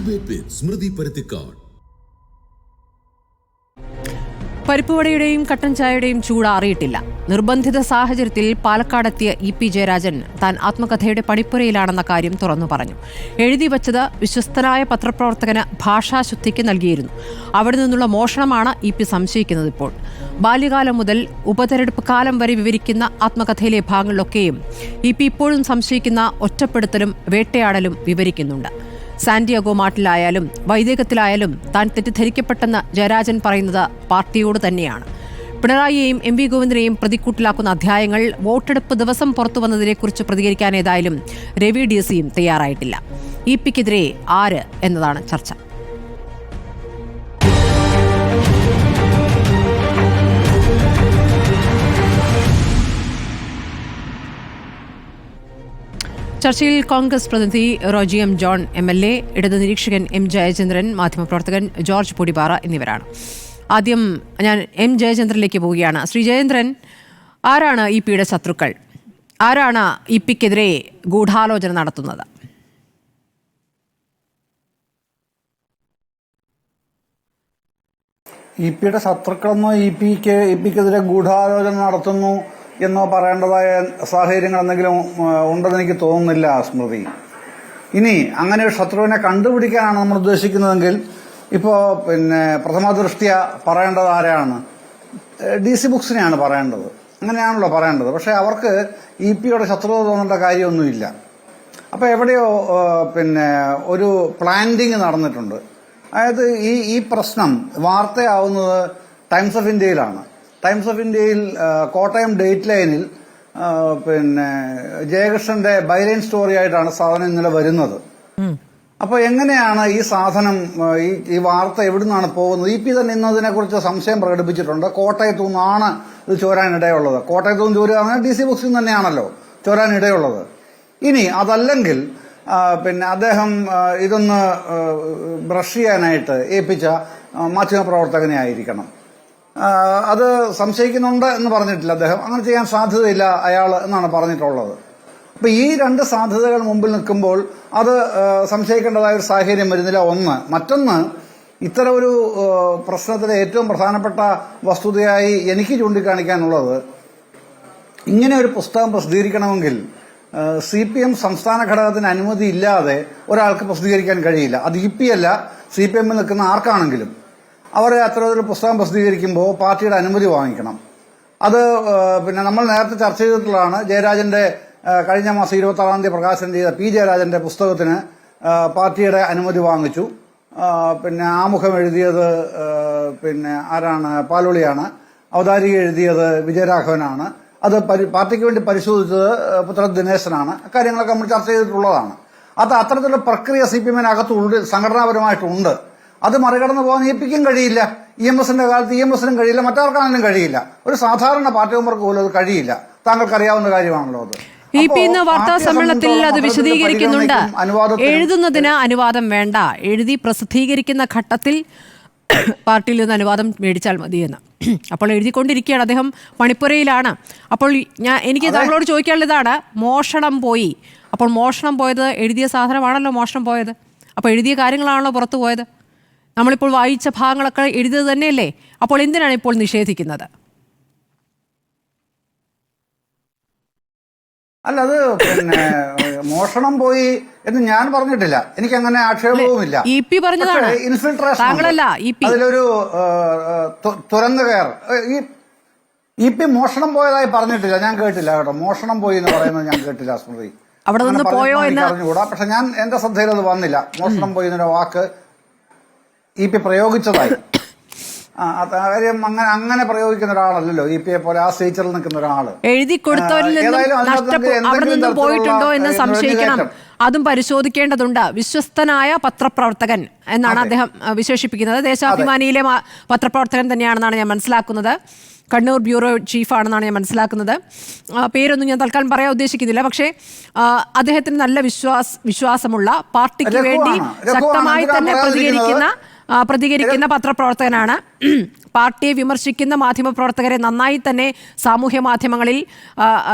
Debate with Smrithi Paruthikad. പരിപ്പുവടയുടെയും കട്ടൻ ചായയുടെയും ചൂടാറിയിട്ടില്ല. നിർബന്ധിത സാഹചര്യത്തിൽ പാലക്കാടെത്തിയ EP ജയരാജൻ താൻ ആത്മകഥയുടെ പണിപ്പുരയിലാണെന്ന കാര്യം തുറന്നു പറഞ്ഞു. എഴുതി വച്ചത് വിശ്വസ്തനായ പത്രപ്രവർത്തകന് ഭാഷാശുദ്ധിക്ക് നൽകിയിരുന്നു. അവിടെ നിന്നുള്ള മോഷണമാണ് EP സംശയിക്കുന്നത്. ഇപ്പോൾ ബാല്യകാലം മുതൽ ഉപതെരഞ്ഞെടുപ്പ് കാലം വരെ വിവരിക്കുന്ന ആത്മകഥയിലെ ഭാഗങ്ങളിലൊക്കെയും EP ഇപ്പോഴും സംശയിക്കുന്ന ഒറ്റപ്പെടുത്തലും വേട്ടയാടലും വിവരിക്കുന്നുണ്ട്. സാന്റിയാഗോ മാർട്ടിലായാലും വൈദേകത്തിലായാലും താൻ തെറ്റിദ്ധരിക്കപ്പെട്ടെന്ന് ജയരാജൻ പറയുന്നത് പാർട്ടിയോട് തന്നെയാണ്. പിണറായിയെയും MV ഗോവിന്ദനെയും പ്രതിക്കൂട്ടിലാക്കുന്ന അധ്യായങ്ങൾ വോട്ടെടുപ്പ് ദിവസം പുറത്തു വന്നതിനെക്കുറിച്ച് പ്രതികരിക്കാൻ ഏതായാലും രവി DC തയ്യാറായിട്ടില്ല. EPക്കെതിരെ ആര് എന്നതാണ് ചർച്ച. ചർച്ചയിൽ കോൺഗ്രസ് പ്രതിനിധി റോജി M. ജോൺ MLA, ഇടത് നിരീക്ഷകൻ M. ജയചന്ദ്രൻ, മാധ്യമപ്രവർത്തകൻ ജോർജ് പൊടിപാറ എന്നിവരാണ്. ആദ്യം ഞാൻ M. ജയചന്ദ്രനിലേക്ക് പോവുകയാണ്. ശ്രീ ജയചന്ദ്രൻ, ആരാണ് EPയുടെ ശത്രുക്കൾ? ആരാണ് EPക്കെതിരെ ഗൂഢാലോചന നടത്തുന്നത്? EPയുടെ ശത്രുക്കളെന്നോ EPക്കെതിരെ ഗൂഢാലോചന നടത്തുന്നു എന്നോ പറയേണ്ടതായ സാഹചര്യങ്ങൾ എന്തെങ്കിലും ഉണ്ടെന്ന് എനിക്ക് തോന്നുന്നില്ല സ്മൃതി. ഇനി അങ്ങനെ ഒരു ശത്രുവിനെ കണ്ടുപിടിക്കാനാണ് നമ്മൾ ഉദ്ദേശിക്കുന്നതെങ്കിൽ ഇപ്പോൾ പ്രഥമ ദൃഷ്ട്യ പറയേണ്ടത് ആരാണ്? DC ബുക്സിനെയാണ് പറയേണ്ടത്. അങ്ങനെയാണല്ലോ പറയേണ്ടത്. പക്ഷെ അവർക്ക് EPയുടെ ശത്രുത തോന്നേണ്ട കാര്യമൊന്നുമില്ല. അപ്പോൾ എവിടെയോ ഒരു പ്ലാന്റിങ് നടന്നിട്ടുണ്ട്. അതായത് ഈ പ്രശ്നം വാർത്തയാവുന്നത് ടൈംസ് ഓഫ് ഇന്ത്യയിലാണ്. ടൈംസ് ഓഫ് ഇന്ത്യയിൽ കോട്ടയം ഡേറ്റ് ലൈനിൽ ജയകൃഷ്ണന്റെ ബൈലൈൻ സ്റ്റോറി ആയിട്ടാണ് സാധനം ഇന്നലെ വരുന്നത്. അപ്പോൾ എങ്ങനെയാണ് ഈ സാധനം ഈ വാർത്ത എവിടുന്നാണ് പോകുന്നത്? EP തന്നെ ഇന്നതിനെ കുറിച്ച് സംശയം പ്രകടിപ്പിച്ചിട്ടുണ്ട്. കോട്ടയത്തു നിന്നാണ് ഇത് ചോരാനിടയുള്ളത്. കോട്ടയത്തു നിന്ന് ചോരുകയാണെങ്കിൽ DC ബുക്സിൽ തന്നെയാണല്ലോ ചോരാനിടയുള്ളത്. ഇനി അതല്ലെങ്കിൽ അദ്ദേഹം ഇതൊന്ന് ബ്രഷ് ചെയ്യാനായിട്ട് ഏൽപ്പിച്ച മാധ്യമപ്രവർത്തകനെ ആയിരിക്കണം. അത് സംശയിക്കുന്നുണ്ട് എന്ന് പറഞ്ഞിട്ടില്ല അദ്ദേഹം. അങ്ങനെ ചെയ്യാൻ സാധ്യതയില്ല അയാൾ എന്നാണ് പറഞ്ഞിട്ടുള്ളത്. അപ്പൊ ഈ രണ്ട് സാധ്യതകൾ മുമ്പിൽ നിൽക്കുമ്പോൾ അത് സംശയിക്കേണ്ടതായ ഒരു സാഹചര്യം വരുന്നില്ല. ഒന്ന്. മറ്റൊന്ന്, ഇത്തരം ഒരു പ്രശ്നത്തിലെ ഏറ്റവും പ്രധാനപ്പെട്ട വസ്തുതയായി എനിക്ക് ചൂണ്ടിക്കാണിക്കാനുള്ളത്, ഇങ്ങനെ ഒരു പുസ്തകം പ്രസിദ്ധീകരിക്കണമെങ്കിൽ CPM സംസ്ഥാന ഘടകത്തിന് അനുമതി ഇല്ലാതെ ഒരാൾക്ക് പ്രസിദ്ധീകരിക്കാൻ കഴിയില്ല. അത് EP അല്ല, CPM നിൽക്കുന്ന ആർക്കാണെങ്കിലും അവരെ അത്തരമൊരു പുസ്തകം പ്രസിദ്ധീകരിക്കുമ്പോൾ പാർട്ടിയുടെ അനുമതി വാങ്ങിക്കണം. അത് നമ്മൾ നേരത്തെ ചർച്ച ചെയ്തിട്ടുള്ളതാണ്. ജയരാജന്റെ കഴിഞ്ഞ മാസം 26-ാം തീയതി പ്രകാശനം ചെയ്ത P. ജയരാജന്റെ പുസ്തകത്തിന് പാർട്ടിയുടെ അനുമതി വാങ്ങിച്ചു. ആമുഖം എഴുതിയത് ആരാണ്? പാലോളിയാണ്. അവതാരിക എഴുതിയത് വിജയരാഘവനാണ്. അത് പാർട്ടിക്ക് വേണ്ടി പരിശോധിച്ചത് പുത്ര ദിനേശനാണ്. കാര്യങ്ങളൊക്കെ നമ്മൾ ചർച്ച ചെയ്തിട്ടുള്ളതാണ്. അത് അത്തരത്തിലുള്ള പ്രക്രിയ CPM-നകത്തുണ്ട്, സംഘടനാപരമായിട്ടുണ്ട്. അത് മറികടന്നു പോകാൻ EPക്കും കഴിയില്ല. EMSന്റെ കാലത്ത് EMSനും കഴിയില്ല, മറ്റാർക്കാണെങ്കിലും കഴിയില്ല. ഒരു സാധാരണ പാർട്ടി മെമ്പർക്ക് പോലും അത് കഴിയില്ല. താങ്കൾക്കറിയാവുന്ന കാര്യമാണല്ലോ അത്. EP ഇന്ന് വാർത്താ സമ്മേളനത്തിൽ അത് വിശദീകരിക്കുന്നുണ്ട്. എഴുതുന്നതിന് അനുവാദം വേണ്ട, എഴുതി പ്രസിദ്ധീകരിക്കുന്ന ഘട്ടത്തിൽ പാർട്ടിയിൽ നിന്ന് അനുവാദം മേടിച്ചാൽ മതിയെന്ന്. അപ്പോൾ എഴുതിക്കൊണ്ടിരിക്കുകയാണ് അദ്ദേഹം, പണിപ്പുരയിലാണ്. അപ്പോൾ എനിക്ക് താങ്കളോട് ചോദിക്കാനുള്ളതാണ്, മോഷണം പോയി. അപ്പോൾ മോഷണം പോയത് എഴുതിയ സാധനമാണല്ലോ മോഷണം പോയത്. അപ്പോൾ എഴുതിയ കാര്യങ്ങളാണല്ലോ പുറത്തു പോയത്. നമ്മളിപ്പോൾ വായിച്ച ഭാഗങ്ങളൊക്കെ എഴുതിയത് തന്നെയല്ലേ? അപ്പോൾ എന്തിനാണ് ഇപ്പോൾ നിഷേധിക്കുന്നത്? അല്ല, അത് മോഷണം പോയി എന്ന് ഞാൻ പറഞ്ഞിട്ടില്ല. എനിക്ക് അങ്ങനെ ആക്ഷേപവുമില്ല. EP പറഞ്ഞതാണ്, താങ്കളല്ല. അതിലൊരു തുറന്നു കയർ. EP മോഷണം പോയതായി പറഞ്ഞിട്ടില്ല, ഞാൻ കേട്ടില്ല കേട്ടോ. മോഷണം പോയി എന്ന് പറയുന്നത് ഞാൻ കേട്ടില്ല സ്മൃതി. അവിടെ നിന്ന് പോയോ എന്ന് അറിഞ്ഞുകൂടാ. പക്ഷെ എന്റെ ശ്രദ്ധയിൽ അത് വന്നില്ല. മോഷണം പോയി എന്നൊരു വാക്ക് EP പ്രയോഗിച്ചതായി. കാര്യം അങ്ങനെ പ്രയോഗിക്കുന്ന ഒരാളല്ലല്ലോ EPയെ പോലെ ആ സ്റ്റേച്ചറിൽ നിൽക്കുന്ന ഒരാള്. എഴുതി കൊടുത്തവരിൽ അവിടെ നിന്നും പോയിട്ടുണ്ടോ എന്ന് സംശയിക്കണം. അതും പരിശോധിക്കേണ്ടതുണ്ട്. വിശ്വസ്തനായ പത്രപ്രവർത്തകൻ എന്നാണ് അദ്ദേഹം വിശേഷിപ്പിക്കുന്നത്. ദേശാഭിമാനിയിലെ പത്രപ്രവർത്തകൻ തന്നെയാണെന്നാണ് ഞാൻ മനസ്സിലാക്കുന്നത്. കണ്ണൂർ ബ്യൂറോ ചീഫാണെന്നാണ് ഞാൻ മനസ്സിലാക്കുന്നത്. പേരൊന്നും ഞാൻ തൽക്കാലം പറയാൻ ഉദ്ദേശിക്കുന്നില്ല. പക്ഷേ അദ്ദേഹത്തിന് നല്ല വിശ്വാസമുള്ള, പാർട്ടിക്ക് വേണ്ടി ശക്തമായി തന്നെ പ്രതികരിക്കുന്ന പത്രപ്രവർത്തകനാണ്. പാർട്ടിയെ വിമർശിക്കുന്ന മാധ്യമപ്രവർത്തകരെ നന്നായി തന്നെ സാമൂഹ്യ മാധ്യമങ്ങളിൽ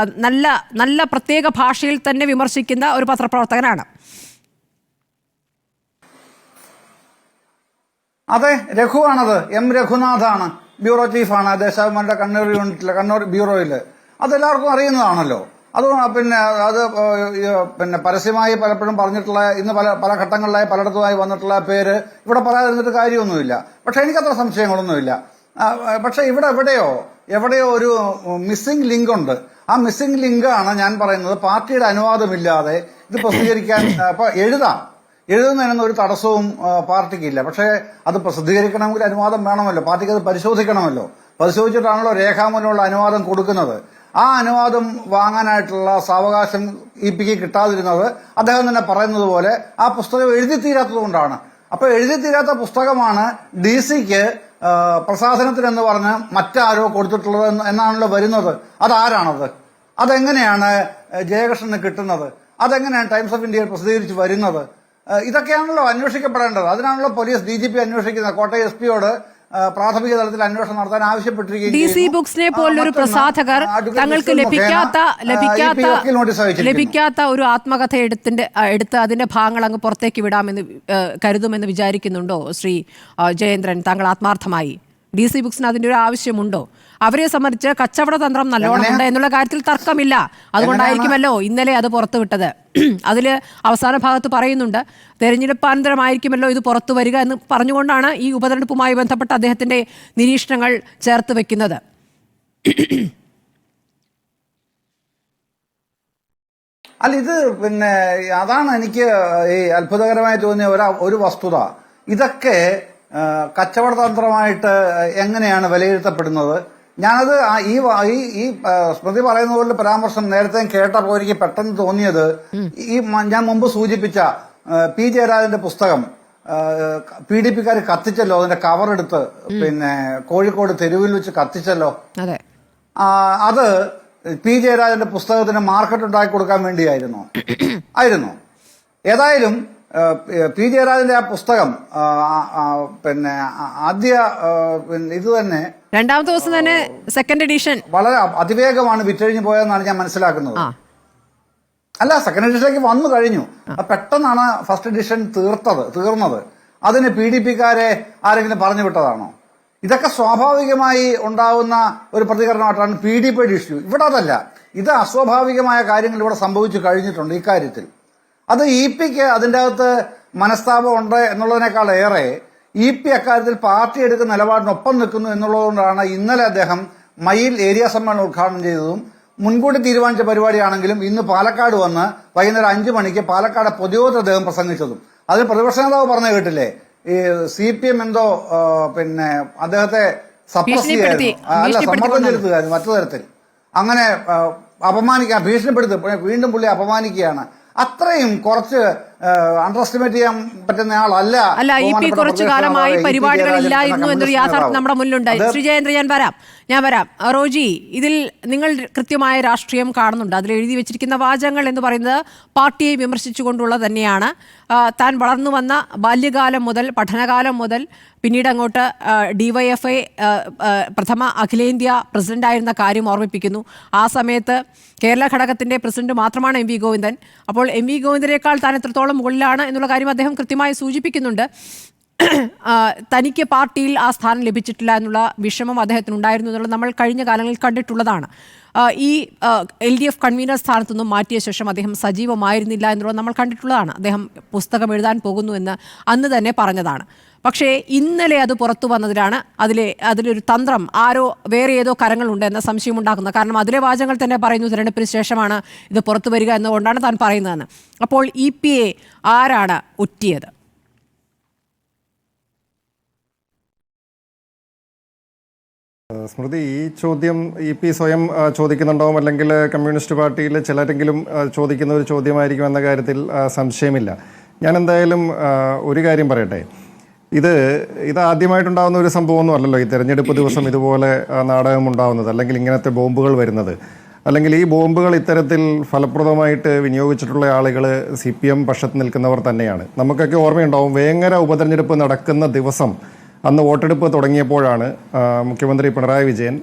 നല്ല പ്രത്യേക ഭാഷയിൽ തന്നെ വിമർശിക്കുന്ന ഒരു പത്രപ്രവർത്തകനാണ്. അതെ, രഘുവാണത്. എം രഘുനാഥാണ്, ബ്യൂറോ ചീഫാണ് ദേശാഭിമാനിയുടെ കണ്ണൂർ യൂണിറ്റിലെ കണ്ണൂർ ബ്യൂറോയില്. അതെല്ലാവർക്കും അറിയുന്നതാണല്ലോ. അത് പിന്നെ പരസ്യമായി പലപ്പോഴും പറഞ്ഞിട്ടുള്ള, ഇന്ന് പല ഘട്ടങ്ങളിലായി പലയിടത്തുമായി വന്നിട്ടുള്ള പേര് ഇവിടെ പറയാതിരുന്നിട്ട് കാര്യമൊന്നുമില്ല. പക്ഷെ എനിക്കത്ര സംശയങ്ങളൊന്നുമില്ല. പക്ഷെ എവിടെയോ ഒരു മിസ്സിംഗ് ലിങ്ക് ഉണ്ട്. ആ മിസ്സിംഗ് ലിങ്കാണ് ഞാൻ പറയുന്നത്. പാർട്ടിയുടെ അനുവാദമില്ലാതെ ഇത് പ്രസിദ്ധീകരിക്കാൻ അപ്പൊ എഴുതുന്നതിനൊന്നും ഒരു തടസ്സവും പാർട്ടിക്കില്ല. പക്ഷേ അത് പ്രസിദ്ധീകരിക്കണമെങ്കിൽ അനുവാദം വേണമല്ലോ. പാർട്ടിക്ക് അത് പരിശോധിക്കണമല്ലോ. പരിശോധിച്ചിട്ടാണല്ലോ രേഖാമൂലമുള്ള അനുവാദം കൊടുക്കുന്നത്. ആ അനുവാദം വാങ്ങാനായിട്ടുള്ള സാവകാശം ഇപിക്ക് കിട്ടാതിരുന്നത് അദ്ദേഹം തന്നെ പറയുന്നത് പോലെ ആ പുസ്തകം എഴുതി തീരാത്തതുകൊണ്ടാണ്. അപ്പൊ എഴുതി തീരാത്ത പുസ്തകമാണ് DC-ക്ക് പ്രസാധനത്തിനെന്ന് പറഞ്ഞ് മറ്റാരോ കൊടുത്തിട്ടുള്ളത് എന്നാണല്ലോ വരുന്നത്. അതാരാണത്? അതെങ്ങനെയാണ് ജയകൃഷ്ണന് കിട്ടുന്നത്? അതെങ്ങനെയാണ് ടൈംസ് ഓഫ് ഇന്ത്യയിൽ പ്രസിദ്ധീകരിച്ച് വരുന്നത്? ഇതൊക്കെയാണല്ലോ അന്വേഷിക്കപ്പെടേണ്ടത്. അതിനാണല്ലോ പോലീസ് DGP അന്വേഷിക്കുന്നത്. കോട്ടയം SP-യോട് പ്രാഥമിക തലത്തിൽ അന്വേഷണം നടത്താൻ ആവശ്യപ്പെട്ടിരിക്കുകയും DC ബുക്സിനെ പോലൊരു പ്രസാധകർ തങ്ങൾക്ക് ലഭിക്കാത്ത ഒരു ആത്മകഥ എടുത്ത് അതിന്റെ ഭാഗങ്ങൾ അങ്ങ് പുറത്തേക്ക് വിടാമെന്ന് കരുതുമെന്ന് വിചാരിക്കുന്നുണ്ടോ ശ്രീ ജയേന്ദ്രൻ? താങ്കൾ ആത്മാർത്ഥമായി DC ബുക്സിന് അതിന്റെ ഒരു ആവശ്യമുണ്ടോ? അവരെ സംബന്ധിച്ച് കച്ചവട തന്ത്രം നല്ലോണം ഉണ്ട് എന്നുള്ള കാര്യത്തിൽ തർക്കമില്ല. അതുകൊണ്ടായിരിക്കുമല്ലോ ഇന്നലെ അത് പുറത്തുവിട്ടത്. അതിൽ അവസാന ഭാഗത്ത് പറയുന്നുണ്ട്, തെരഞ്ഞെടുപ്പാനന്തരമായിരിക്കുമല്ലോ ഇത് പുറത്തു വരിക എന്ന് പറഞ്ഞുകൊണ്ടാണ് ഈ ഉപതെരഞ്ഞെടുപ്പുമായി ബന്ധപ്പെട്ട അദ്ദേഹത്തിന്റെ നിരീക്ഷണങ്ങൾ ചേർത്ത് വെക്കുന്നത്. അല്ല, ഇത് പിന്നെ അതാണ് എനിക്ക് ഈ അത്ഭുതകരമായി തോന്നിയ ഒരു വസ്തുത. ഇതൊക്കെ കച്ചവട തന്ത്രമായിട്ട് എങ്ങനെയാണ് വിലയിരുത്തപ്പെടുന്നത്? ഞാനത് ഈ സ്മൃതി പറയുന്ന പോലെ പരാമർശം നേരത്തെ കേട്ടപ്പോൾ എനിക്ക് പെട്ടെന്ന് തോന്നിയത്, ഞാൻ മുമ്പ് സൂചിപ്പിച്ച P. ജയരാജന്റെ പുസ്തകം PDP-ക്കാർ കത്തിച്ചല്ലോ. അതിന്റെ കവർ എടുത്ത് പിന്നെ കോഴിക്കോട് തെരുവിൽ വെച്ച് കത്തിച്ചല്ലോ. അത് P. ജയരാജന്റെ പുസ്തകത്തിന് മാർക്കറ്റ് ഉണ്ടാക്കി കൊടുക്കാൻ വേണ്ടിയായിരുന്നു. ഏതായാലും P. ജയരാജന്റെ ആ പുസ്തകം പിന്നെ ആദ്യ ഇത് തന്നെ രണ്ടാമത്തെ ദിവസം തന്നെ സെക്കൻഡ് എഡിഷൻ വളരെ അതിവേഗമാണ് വിറ്റഴിഞ്ഞു പോയതെന്നാണ് ഞാൻ മനസ്സിലാക്കുന്നത്. അല്ല, സെക്കൻഡ് എഡിഷനിലേക്ക് വന്നു കഴിഞ്ഞു. പെട്ടെന്നാണ് ഫസ്റ്റ് എഡിഷൻ തീർന്നത്. അതിന് PDP-ക്കാരെ ആരെങ്കിലും പറഞ്ഞു വിട്ടതാണോ? ഇതൊക്കെ സ്വാഭാവികമായി ഉണ്ടാവുന്ന ഒരു പ്രതികരണമായിട്ടാണ് PDP-യുടെ ഇഷ്യൂ. ഇവിടെ അതല്ല. ഇത് അസ്വാഭാവികമായ കാര്യങ്ങൾ ഇവിടെ സംഭവിച്ചു കഴിഞ്ഞിട്ടുണ്ട് ഇക്കാര്യത്തിൽ. അത് EP-ക്ക് അതിൻ്റെ അകത്ത് മനസ്താപം ഉണ്ട് എന്നുള്ളതിനേക്കാൾ ഏറെ EP അക്കാര്യത്തിൽ പാർട്ടി എടുക്കുന്ന നിലപാടിനൊപ്പം നിൽക്കുന്നു എന്നുള്ളതുകൊണ്ടാണ് ഇന്നലെ അദ്ദേഹം മയിൽ ഏരിയ സമ്മേളനം ഉദ്ഘാടനം ചെയ്തതും മുൻകൂട്ടി തീരുമാനിച്ച പരിപാടിയാണെങ്കിലും ഇന്ന് പാലക്കാട് വന്ന് വൈകുന്നേരം 5 മണിക്ക് പാലക്കാട് പൊതുയോഗത്തിൽ അദ്ദേഹം പ്രസംഗിച്ചതും അതിന് പ്രതിപക്ഷ നേതാവ് പറഞ്ഞു കേട്ടില്ലേ, ഈ CPM എന്തോ പിന്നെ അദ്ദേഹത്തെ സപ്രസ് ചെയ്യായിരുന്നു, അല്ല സമ്മർദ്ദം ചെലുത്തുകയായിരുന്നു മറ്റു തരത്തിൽ. അങ്ങനെ ഭീഷണിപ്പെടുത്തി വീണ്ടും പുള്ളി അപമാനിക്കുകയാണ്. അത്രയും കുറച്ച് അണ്ടർ എസ്റ്റിമേറ്റ് ചെയ്യാൻ പറ്റുന്ന ആളല്ല. EP കുറച്ചു കാലമായി പരിപാടികൾ ഇല്ലായിരുന്നു എന്നൊരു യാഥാർത്ഥ്യം നമ്മുടെ മുന്നിലുണ്ടായി. ശ്രീ ജയേന്ദ്ര, ഞാൻ വരാം. റോജി, ഇതിൽ നിങ്ങൾ കൃത്യമായ രാഷ്ട്രീയം കാണുന്നുണ്ട്. അതിൽ എഴുതി വെച്ചിരിക്കുന്ന വാചകങ്ങൾ എന്ന് പറയുന്നത് പാർട്ടിയെ വിമർശിച്ചുകൊണ്ടുള്ള തന്നെയാണ്. താൻ വളർന്നു വന്ന ബാല്യകാലം മുതൽ, പഠനകാലം മുതൽ, പിന്നീട് അങ്ങോട്ട് DYFI പ്രഥമ അഖിലേന്ത്യാ പ്രസിഡന്റായിരുന്ന കാര്യം ഓർമ്മിപ്പിക്കുന്നു. ആ സമയത്ത് കേരള ഘടകത്തിന്റെ പ്രസിഡന്റ് മാത്രമാണ് MV ഗോവിന്ദൻ. അപ്പോൾ MV ഗോവിന്ദനേക്കാൾ താൻ എത്രത്തോളം മുകളിലാണ് എന്നുള്ള കാര്യം അദ്ദേഹം കൃത്യമായി സൂചിപ്പിക്കുന്നുണ്ട്. തനിക്ക് പാർട്ടിയിൽ ആ സ്ഥാനം ലഭിച്ചിട്ടില്ല എന്നുള്ള വിഷമം അദ്ദേഹത്തിന് ഉണ്ടായിരുന്നു എന്നുള്ളത് നമ്മൾ കഴിഞ്ഞ കാലങ്ങളിൽ കണ്ടിട്ടുള്ളതാണ്. ഈ LDF കൺവീനർ സ്ഥാനത്തുനിന്നും മാറ്റിയ ശേഷം അദ്ദേഹം സജീവമായിരുന്നില്ല എന്നുള്ളത് നമ്മൾ കണ്ടിട്ടുള്ളതാണ്. അദ്ദേഹം പുസ്തകം എഴുതാൻ പോകുന്നു എന്ന് അന്ന് തന്നെ പറഞ്ഞതാണ്. പക്ഷേ ഇന്നലെ അത് പുറത്തു വന്നതിലാണ് അതിലൊരു തന്ത്രം വേറെ ഏതോ കരങ്ങളുണ്ട് എന്ന സംശയമുണ്ടാക്കുന്നത്. കാരണം അതിലെ വാചകങ്ങൾ തന്നെ പറയുന്നു തിരഞ്ഞെടുപ്പിന് ശേഷമാണ് ഇത് പുറത്തു വരിക എന്നുകൊണ്ടാണ് താൻ പറയുന്നതെന്ന്. അപ്പോൾ EP-യെ ആരാണ് ഒറ്റിയത്? സ്മൃതി, ഈ ചോദ്യം EP സ്വയം ചോദിക്കുന്നുണ്ടാവും, അല്ലെങ്കിൽ കമ്മ്യൂണിസ്റ്റ് പാർട്ടിയിൽ ചിലരെങ്കിലും ചോദിക്കുന്ന ഒരു ചോദ്യമായിരിക്കും എന്ന കാര്യത്തിൽ സംശയമില്ല. ഞാൻ എന്തായാലും ഒരു കാര്യം പറയട്ടെ. ഇത് ആദ്യമായിട്ടുണ്ടാകുന്ന ഒരു സംഭവമൊന്നും അല്ലല്ലോ ഈ തെരഞ്ഞെടുപ്പ് ദിവസം ഇതുപോലെ നാടകം ഉണ്ടാകുന്നത്, അല്ലെങ്കിൽ ഇങ്ങനത്തെ ബോംബുകൾ വരുന്നത്, അല്ലെങ്കിൽ ഈ ബോംബുകൾ ഇത്തരത്തിൽ ഫലപ്രദമായിട്ട് വിനിയോഗിച്ചിട്ടുള്ള ആളുകൾ CPM പക്ഷത്ത് നിൽക്കുന്നവർ തന്നെയാണ്. നമുക്കൊക്കെ ഓർമ്മയുണ്ടാവും, വേങ്ങര ഉപതെരഞ്ഞെടുപ്പ് നടക്കുന്ന ദിവസം അന്ന് വോട്ടെടുപ്പ് തുടങ്ങിയപ്പോഴാണ് മുഖ്യമന്ത്രി പിണറായി വിജയൻ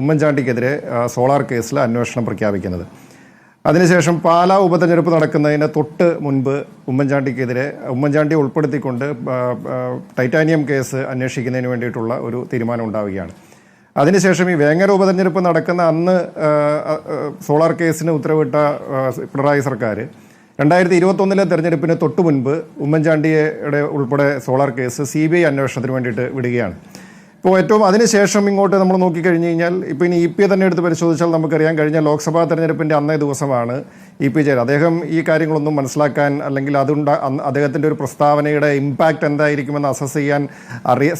ഉമ്മൻചാണ്ടിക്കെതിരെ സോളാർ കേസിൽ അന്വേഷണം പ്രഖ്യാപിക്കുന്നത്. അതിനുശേഷം പാലാ ഉപതെരഞ്ഞെടുപ്പ് നടക്കുന്നതിന് തൊട്ട് മുൻപ് ഉമ്മൻചാണ്ടിയെ ഉൾപ്പെടുത്തിക്കൊണ്ട് ടൈറ്റാനിയം കേസ് അന്വേഷിക്കുന്നതിന് വേണ്ടിയിട്ടുള്ള ഒരു തീരുമാനം ഉണ്ടാവുകയാണ്. അതിനുശേഷം ഈ വേങ്ങര ഉപതെരഞ്ഞെടുപ്പ് നടക്കുന്ന അന്ന് സോളാർ കേസിന് ഉത്തരവിട്ട പിണറായി സർക്കാർ 2021 തെരഞ്ഞെടുപ്പിന് തൊട്ട് മുൻപ് ഉമ്മൻചാണ്ടിയുടെ ഉൾപ്പെടെ സോളാർ കേസ് CBI അന്വേഷണത്തിന് വേണ്ടിയിട്ട് വിടുകയാണ്. ഇപ്പോൾ ഏറ്റവും അതിനുശേഷം ഇങ്ങോട്ട് നമ്മൾ നോക്കിക്കഴിഞ്ഞ് കഴിഞ്ഞാൽ ഇപ്പോൾ ഇനി EP തന്നെ എടുത്ത് പരിശോധിച്ചാൽ നമുക്കറിയാം, കഴിഞ്ഞ ലോക്സഭാ തെരഞ്ഞെടുപ്പിൻ്റെ അന്നേ ദിവസമാണ് EP ജയരാജൻ അദ്ദേഹം ഈ കാര്യങ്ങളൊന്നും മനസ്സിലാക്കാൻ അല്ലെങ്കിൽ അദ്ദേഹത്തിൻ്റെ ഒരു പ്രസ്താവനയുടെ ഇമ്പാക്റ്റ് എന്തായിരിക്കുമെന്ന് അസസ് ചെയ്യാൻ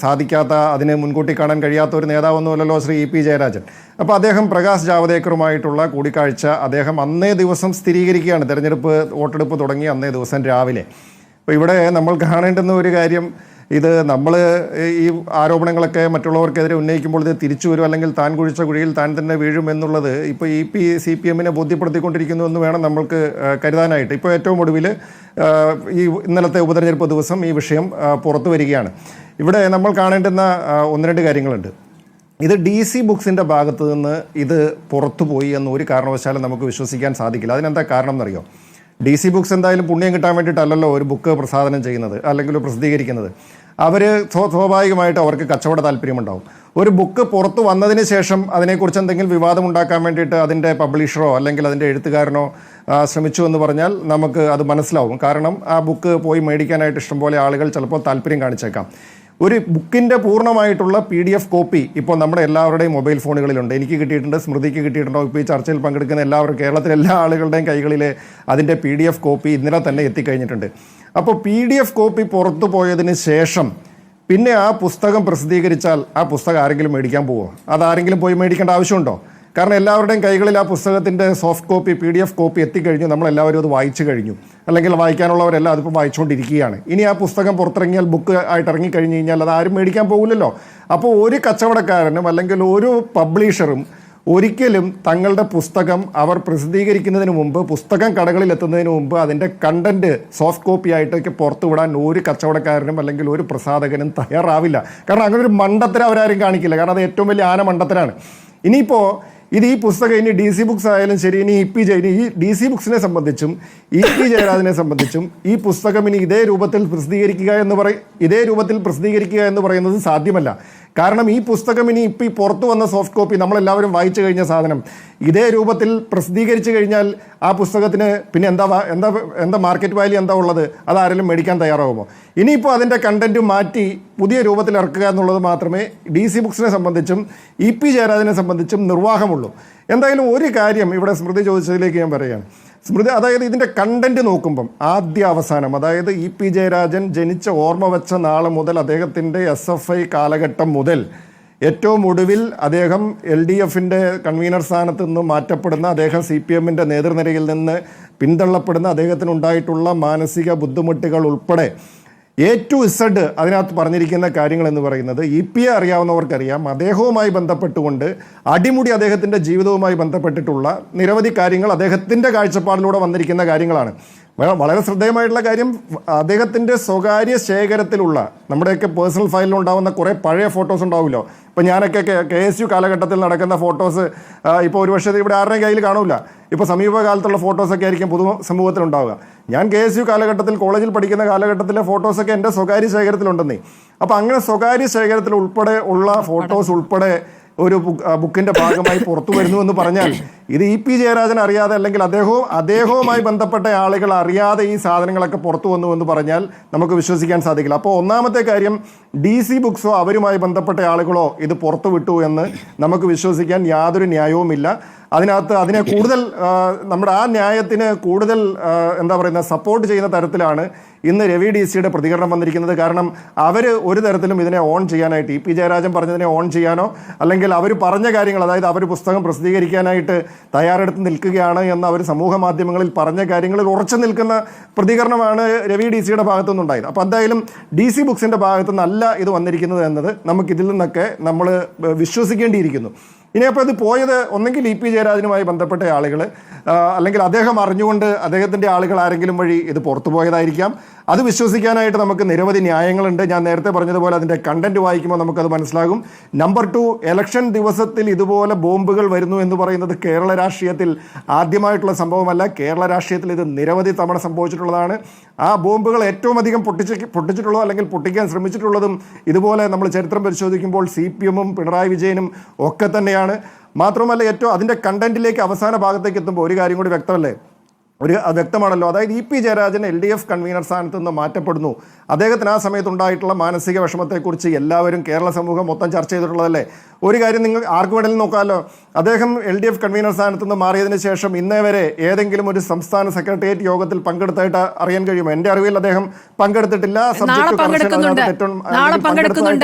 സാധിക്കാത്ത, അതിനെ മുൻകൂട്ടി കാണാൻ കഴിയാത്ത ഒരു നേതാവൊന്നുമല്ലല്ലോ ശ്രീ EP ജയരാജൻ. അപ്പോൾ അദ്ദേഹം പ്രകാശ് ജാവദേക്കറുമായിട്ടുള്ള കൂടിക്കാഴ്ച അദ്ദേഹം അന്നേ ദിവസം സ്ഥിരീകരിക്കുകയാണ്. വോട്ടെടുപ്പ് തുടങ്ങി അന്നേ ദിവസം രാവിലെ. അപ്പോൾ ഇവിടെ നമ്മൾ കാണേണ്ടുന്ന ഒരു കാര്യം, ഇത് നമ്മൾ ഈ ആരോപണങ്ങളൊക്കെ മറ്റുള്ളവർക്കെതിരെ ഉന്നയിക്കുമ്പോൾ ഇത് തിരിച്ചു വരും, അല്ലെങ്കിൽ താൻ കുഴിച്ച കുഴിയിൽ താൻ തന്നെ വീഴും എന്നുള്ളത് ഇപ്പോൾ EP CPM-നെ ബോധ്യപ്പെടുത്തിക്കൊണ്ടിരിക്കുന്നു എന്ന് വേണം നമ്മൾക്ക് കരുതാനായിട്ട്. ഇപ്പോൾ ഏറ്റവും ഒടുവിൽ ഈ ഇന്നലത്തെ ഉപതെരഞ്ഞെടുപ്പ് ദിവസം ഈ വിഷയം പുറത്തു വരികയാണ്. ഇവിടെ നമ്മൾ കാണേണ്ടുന്ന ഒന്ന് രണ്ട് കാര്യങ്ങളുണ്ട്. ഇത് DC ബുക്സിൻ്റെ ഭാഗത്ത് നിന്ന് ഇത് പുറത്തു പോയി എന്ന് ഒരു കാരണവശാലും നമുക്ക് വിശ്വസിക്കാൻ സാധിക്കില്ല. അതിനെന്താ കാരണം എന്നറിയോ? DC ബുക്സ് എന്തായാലും പുണ്യം കിട്ടാൻ വേണ്ടിയിട്ടല്ലല്ലോ ഒരു ബുക്ക് പ്രസാദനം ചെയ്യുന്നത് അല്ലെങ്കിൽ പ്രസിദ്ധീകരിക്കുന്നത്. അവർ സ്വാഭാവികമായിട്ട് അവർക്ക് കച്ചവട താല്പര്യമുണ്ടാവും. ഒരു ബുക്ക് പുറത്തു വന്നതിന് ശേഷം അതിനെക്കുറിച്ച് എന്തെങ്കിലും വിവാദം ഉണ്ടാക്കാൻ വേണ്ടിയിട്ട് അതിൻ്റെ പബ്ലിഷറോ അല്ലെങ്കിൽ അതിൻ്റെ എഴുത്തുകാരനോ ശ്രമിച്ചു എന്ന് പറഞ്ഞാൽ നമുക്ക് അത് മനസ്സിലാവും. കാരണം ആ ബുക്ക് പോയി മേടിക്കാനായിട്ട് ഇഷ്ടംപോലെ ആളുകൾ ചിലപ്പോൾ താല്പര്യം കാണിച്ചേക്കാം. ഒരു ബുക്കിൻ്റെ പൂർണ്ണമായിട്ടുള്ള PDF കോപ്പി ഇപ്പോൾ നമ്മുടെ എല്ലാവരുടെയും മൊബൈൽ ഫോണുകളിലുണ്ട്. എനിക്ക് കിട്ടിയിട്ടുണ്ട്, സ്മൃതിക്ക് കിട്ടിയിട്ടുണ്ടോ, ഇപ്പോൾ ഈ ചർച്ചയിൽ പങ്കെടുക്കുന്ന എല്ലാവരും കേരളത്തിലെ എല്ലാ ആളുകളുടെയും കൈകളിൽ അതിൻ്റെ PDF കോപ്പി ഇന്നലെ തന്നെ എത്തിക്കഴിഞ്ഞിട്ടുണ്ട്. അപ്പോൾ PDF കോപ്പി പുറത്തു പോയതിന് ശേഷം പിന്നെ ആ പുസ്തകം പ്രസിദ്ധീകരിച്ചാൽ ആ പുസ്തകം ആരെങ്കിലും മേടിക്കാൻ പോവുമോ? അതാരെങ്കിലും പോയി മേടിക്കേണ്ട ആവശ്യമുണ്ടോ? കാരണം എല്ലാവരുടെയും കൈകളിൽ ആ പുസ്തകത്തിൻ്റെ സോഫ്റ്റ് കോപ്പി PDF കോപ്പി എത്തിക്കഴിഞ്ഞു. നമ്മളെല്ലാവരും അത് വായിച്ചു കഴിഞ്ഞു, അല്ലെങ്കിൽ വായിക്കാനുള്ളവരെല്ലാം അതിപ്പോൾ വായിച്ചുകൊണ്ടിരിക്കുകയാണ്. ഇനി ആ പുസ്തകം പുറത്തിറങ്ങിയാൽ, ബുക്ക് ആയിട്ട് ഇറങ്ങിക്കഴിഞ്ഞ് കഴിഞ്ഞാൽ അത് ആരും മേടിക്കാൻ പോകില്ലല്ലോ. അപ്പോൾ ഒരു കച്ചവടക്കാരനും അല്ലെങ്കിൽ ഒരു പബ്ലിഷറും ഒരിക്കലും തങ്ങളുടെ പുസ്തകം അവർ പ്രസിദ്ധീകരിക്കുന്നതിന് മുമ്പ്, പുസ്തകം കടകളിൽ എത്തുന്നതിന് മുമ്പ് അതിൻ്റെ കണ്ടന്റ് സോഫ്റ്റ് കോപ്പി ആയിട്ടൊക്കെ പുറത്തുവിടാൻ ഒരു കച്ചവടക്കാരനും അല്ലെങ്കിൽ ഒരു പ്രസാധകനും തയ്യാറാവില്ല. കാരണം അങ്ങനെ ഒരു മണ്ടത്തരം അവരാരും കാണിക്കില്ല. കാരണം അത് ഏറ്റവും വലിയ മണ്ടത്തരാണ്. ഇനിയിപ്പോൾ ഇത് ഈ പുസ്തകം ഇനി DC ബുക്സ് ആയാലും ശരി, ഇനി ഈ DC ബുക്സിനെ സംബന്ധിച്ചും EP ജയരാജനെ സംബന്ധിച്ചും ഈ പുസ്തകം ഇനി ഇതേ രൂപത്തിൽ പ്രസിദ്ധീകരിക്കുക എന്ന് പറയുന്നത് സാധ്യമല്ല. കാരണം ഈ പുസ്തകം ഇനി ഇപ്പോൾ ഈ പുറത്തു വന്ന സോഫ്റ്റ് കോപ്പി നമ്മളെല്ലാവരും വായിച്ചു കഴിഞ്ഞ സാധനം ഇതേ രൂപത്തിൽ പ്രസിദ്ധീകരിച്ചു കഴിഞ്ഞാൽ ആ പുസ്തകത്തിന് പിന്നെ എന്താ മാർക്കറ്റ് വാല്യൂ എന്താ ഉള്ളത്? അതാരെങ്കിലും മേടിക്കാൻ തയ്യാറാകുമോ? ഇനിയിപ്പോൾ അതിൻ്റെ കണ്ടന്റ് മാറ്റി പുതിയ രൂപത്തിൽ ഇറക്കുക എന്നുള്ളത് മാത്രമേ DC ബുക്സിനെ സംബന്ധിച്ചും EP ജയരാജനെ സംബന്ധിച്ചും നിർവാഹമുള്ളൂ. എന്തായാലും ഒരു കാര്യം ഇവിടെ സ്മൃതി ചോദിച്ചതിലേക്ക് ഞാൻ പറയുകയാണ്. സ്മൃതി, അതായത് ഇതിൻ്റെ കണ്ടന്റ് നോക്കുമ്പം ആദ്യ അവസാനം, അതായത് EP ജയരാജൻ ജനിച്ച ഓർമ്മ വെച്ച നാൾ മുതൽ അദ്ദേഹത്തിൻ്റെ SFI കാലഘട്ടം മുതൽ ഏറ്റവും ഒടുവിൽ അദ്ദേഹം LDFൻ്റെ കൺവീനർ സ്ഥാനത്ത് നിന്ന് മാറ്റപ്പെടുന്ന, അദ്ദേഹം CPM-ൻ്റെ നേതൃനിരയിൽ നിന്ന് പിന്തള്ളപ്പെടുന്ന, അദ്ദേഹത്തിനുണ്ടായിട്ടുള്ള മാനസിക ബുദ്ധിമുട്ടുകൾ ഉൾപ്പെടെ A to Z അതിനകത്ത് പറഞ്ഞിരിക്കുന്ന കാര്യങ്ങൾ എന്ന് പറയുന്നത് EP-യെ അറിയാവുന്നവർക്കറിയാം. അദ്ദേഹവുമായി ബന്ധപ്പെട്ടുകൊണ്ട് അടിമുടി അദ്ദേഹത്തിൻ്റെ ജീവിതവുമായി ബന്ധപ്പെട്ടിട്ടുള്ള നിരവധി കാര്യങ്ങൾ അദ്ദേഹത്തിൻ്റെ കാഴ്ചപ്പാടിലൂടെ വന്നിരിക്കുന്ന കാര്യങ്ങളാണ്. വളരെ ശ്രദ്ധേയമായിട്ടുള്ള കാര്യം, അദ്ദേഹത്തിൻ്റെ സ്വകാര്യ ശേഖരത്തിലുള്ള നമ്മുടെയൊക്കെ പേഴ്സണൽ ഫയലിലുണ്ടാവുന്ന കുറേ പഴയ ഫോട്ടോസ് ഉണ്ടാവുമല്ലോ. ഇപ്പോൾ ഞാനൊക്കെ KSU കാലഘട്ടത്തിൽ നടക്കുന്ന ഫോട്ടോസ് ഇപ്പോൾ ഒരു പക്ഷേ ഇവിടെ ആരുടെയും കയ്യിൽ കാണില്ല. ഇപ്പോൾ സമീപകാലത്തുള്ള ഫോട്ടോസൊക്കെ ആയിരിക്കും പൊതുസമൂഹത്തിലുണ്ടാവുക. ഞാൻ KSU കാലഘട്ടത്തിൽ കോളേജിൽ പഠിക്കുന്ന കാലഘട്ടത്തിലെ ഫോട്ടോസൊക്കെ എൻ്റെ സ്വകാര്യ ശേഖരത്തിലുണ്ടെന്നേ. അപ്പോൾ അങ്ങനെ സ്വകാര്യ ശേഖരത്തിൽ ഉൾപ്പെടെ ഉള്ള ഫോട്ടോസ് ഉൾപ്പെടെ ഒരു ബുക്കിൻ്റെ ഭാഗമായി പുറത്തു വരുന്നു എന്ന് പറഞ്ഞാൽ ഇത് EP ജയരാജൻ അറിയാതെ, അല്ലെങ്കിൽ അദ്ദേഹവുമായി ബന്ധപ്പെട്ട ആളുകൾ അറിയാതെ ഈ സാധനങ്ങളൊക്കെ പുറത്തു വന്നു എന്ന് പറഞ്ഞാൽ നമുക്ക് വിശ്വസിക്കാൻ സാധിക്കില്ല. അപ്പോൾ ഒന്നാമത്തെ കാര്യം, DC ബുക്സോ അവരുമായി ബന്ധപ്പെട്ട ആളുകളോ ഇത് പുറത്തു വിട്ടു എന്ന് നമുക്ക് വിശ്വസിക്കാൻ യാതൊരു ന്യായവുമില്ല. അതിനെ കൂടുതൽ നമ്മുടെ ആ ന്യായത്തിന് കൂടുതൽ സപ്പോർട്ട് ചെയ്യുന്ന തരത്തിലാണ് ഇന്ന് രവി DC-യുടെ പ്രതികരണം വന്നിരിക്കുന്നത്. കാരണം അവർ ഒരു തരത്തിലും ഇതിനെ ഓൺ ചെയ്യാനായിട്ട്, EP ജയരാജൻ പറഞ്ഞതിനെ ഓൺ ചെയ്യാനോ അല്ലെങ്കിൽ അവർ പറഞ്ഞ കാര്യങ്ങൾ, അതായത് അവർ പുസ്തകം പ്രസിദ്ധീകരിക്കാനായിട്ട് തയ്യാറെടുത്ത് നിൽക്കുകയാണ് എന്ന് അവർ സമൂഹ മാധ്യമങ്ങളിൽ പറഞ്ഞ കാര്യങ്ങളിൽ ഉറച്ചു നിൽക്കുന്ന പ്രതികരണമാണ് രവി DC-യുടെ ഭാഗത്തുനിന്നുണ്ടായത്. അപ്പോൾ എന്തായാലും DC ബുക്സിൻ്റെ ഭാഗത്തുനിന്നല്ല ഇത് വന്നിരിക്കുന്നത് എന്നത് നമുക്കിതിൽ നിന്നൊക്കെ നമ്മൾ വിശ്വസിക്കേണ്ടിയിരിക്കുന്നു. ഇനിയപ്പോൾ ഇത് പോയത് ഒന്നെങ്കിൽ EP ജയരാജനുമായി ബന്ധപ്പെട്ട ആളുകൾ, അല്ലെങ്കിൽ അദ്ദേഹം അറിഞ്ഞുകൊണ്ട് അദ്ദേഹത്തിൻ്റെ ആളുകൾ ആരെങ്കിലും വഴി ഇത് പുറത്തു പോയതായിരിക്കാം, അത് വിശ്വസിക്കാനായിട്ട് നമുക്ക് നിരവധി ന്യായങ്ങളുണ്ട്. ഞാൻ നേരത്തെ പറഞ്ഞതുപോലെ അതിൻ്റെ കണ്ടന്റ് വായിക്കുമ്പോൾ നമുക്കത് മനസ്സിലാകും. നമ്പർ 2, ഇലക്ഷൻ ദിവസത്തിൽ ഇതുപോലെ ബോംബുകൾ വരുന്നു എന്ന് പറയുന്നത് കേരള രാഷ്ട്രീയത്തിൽ ആദ്യമായിട്ടുള്ള സംഭവമല്ല. കേരള രാഷ്ട്രീയത്തിൽ ഇത് നിരവധി തവണ സംഭവിച്ചിട്ടുള്ളതാണ്. ആ ബോംബുകൾ ഏറ്റവും അധികം പൊട്ടിച്ചിട്ടുള്ളതും അല്ലെങ്കിൽ പൊട്ടിക്കാൻ ശ്രമിച്ചിട്ടുള്ളതും ഇതുപോലെ നമ്മൾ ചരിത്രം പരിശോധിക്കുമ്പോൾ CPM-ഉം പിണറായി വിജയനും ഒക്കെ തന്നെയാണ്. മാത്രമല്ല അതിൻ്റെ കണ്ടന്റിലേക്ക് അവസാന ഭാഗത്തേക്ക് എത്തുമ്പോൾ ഒരു കാര്യം കൂടി വ്യക്തമാണല്ലോ. അതായത് EP ജയരാജൻ LDF കൺവീനർ സ്ഥാനത്ത് നിന്ന് മാറ്റപ്പെടുന്നു. അദ്ദേഹത്തിന് ആ സമയത്തുണ്ടായിട്ടുള്ള മാനസിക വിഷമത്തെക്കുറിച്ച് എല്ലാവരും കേരള സമൂഹം മൊത്തം ചർച്ച ചെയ്തിട്ടുള്ളതല്ലേ. ഒരു കാര്യം നിങ്ങൾ ആർക്ക് വേണമെങ്കിലും നോക്കാമല്ലോ. അദ്ദേഹം LDF കൺവീനർ സ്ഥാനത്ത് നിന്ന് മാറിയതിനു ശേഷം ഇന്നേ വരെ ഏതെങ്കിലും ഒരു സംസ്ഥാന സെക്രട്ടേറിയറ്റ് യോഗത്തിൽ പങ്കെടുത്തായിട്ട് അറിയാൻ കഴിയുമോ? എന്റെ അറിവിൽ അദ്ദേഹം പങ്കെടുത്തിട്ടില്ല.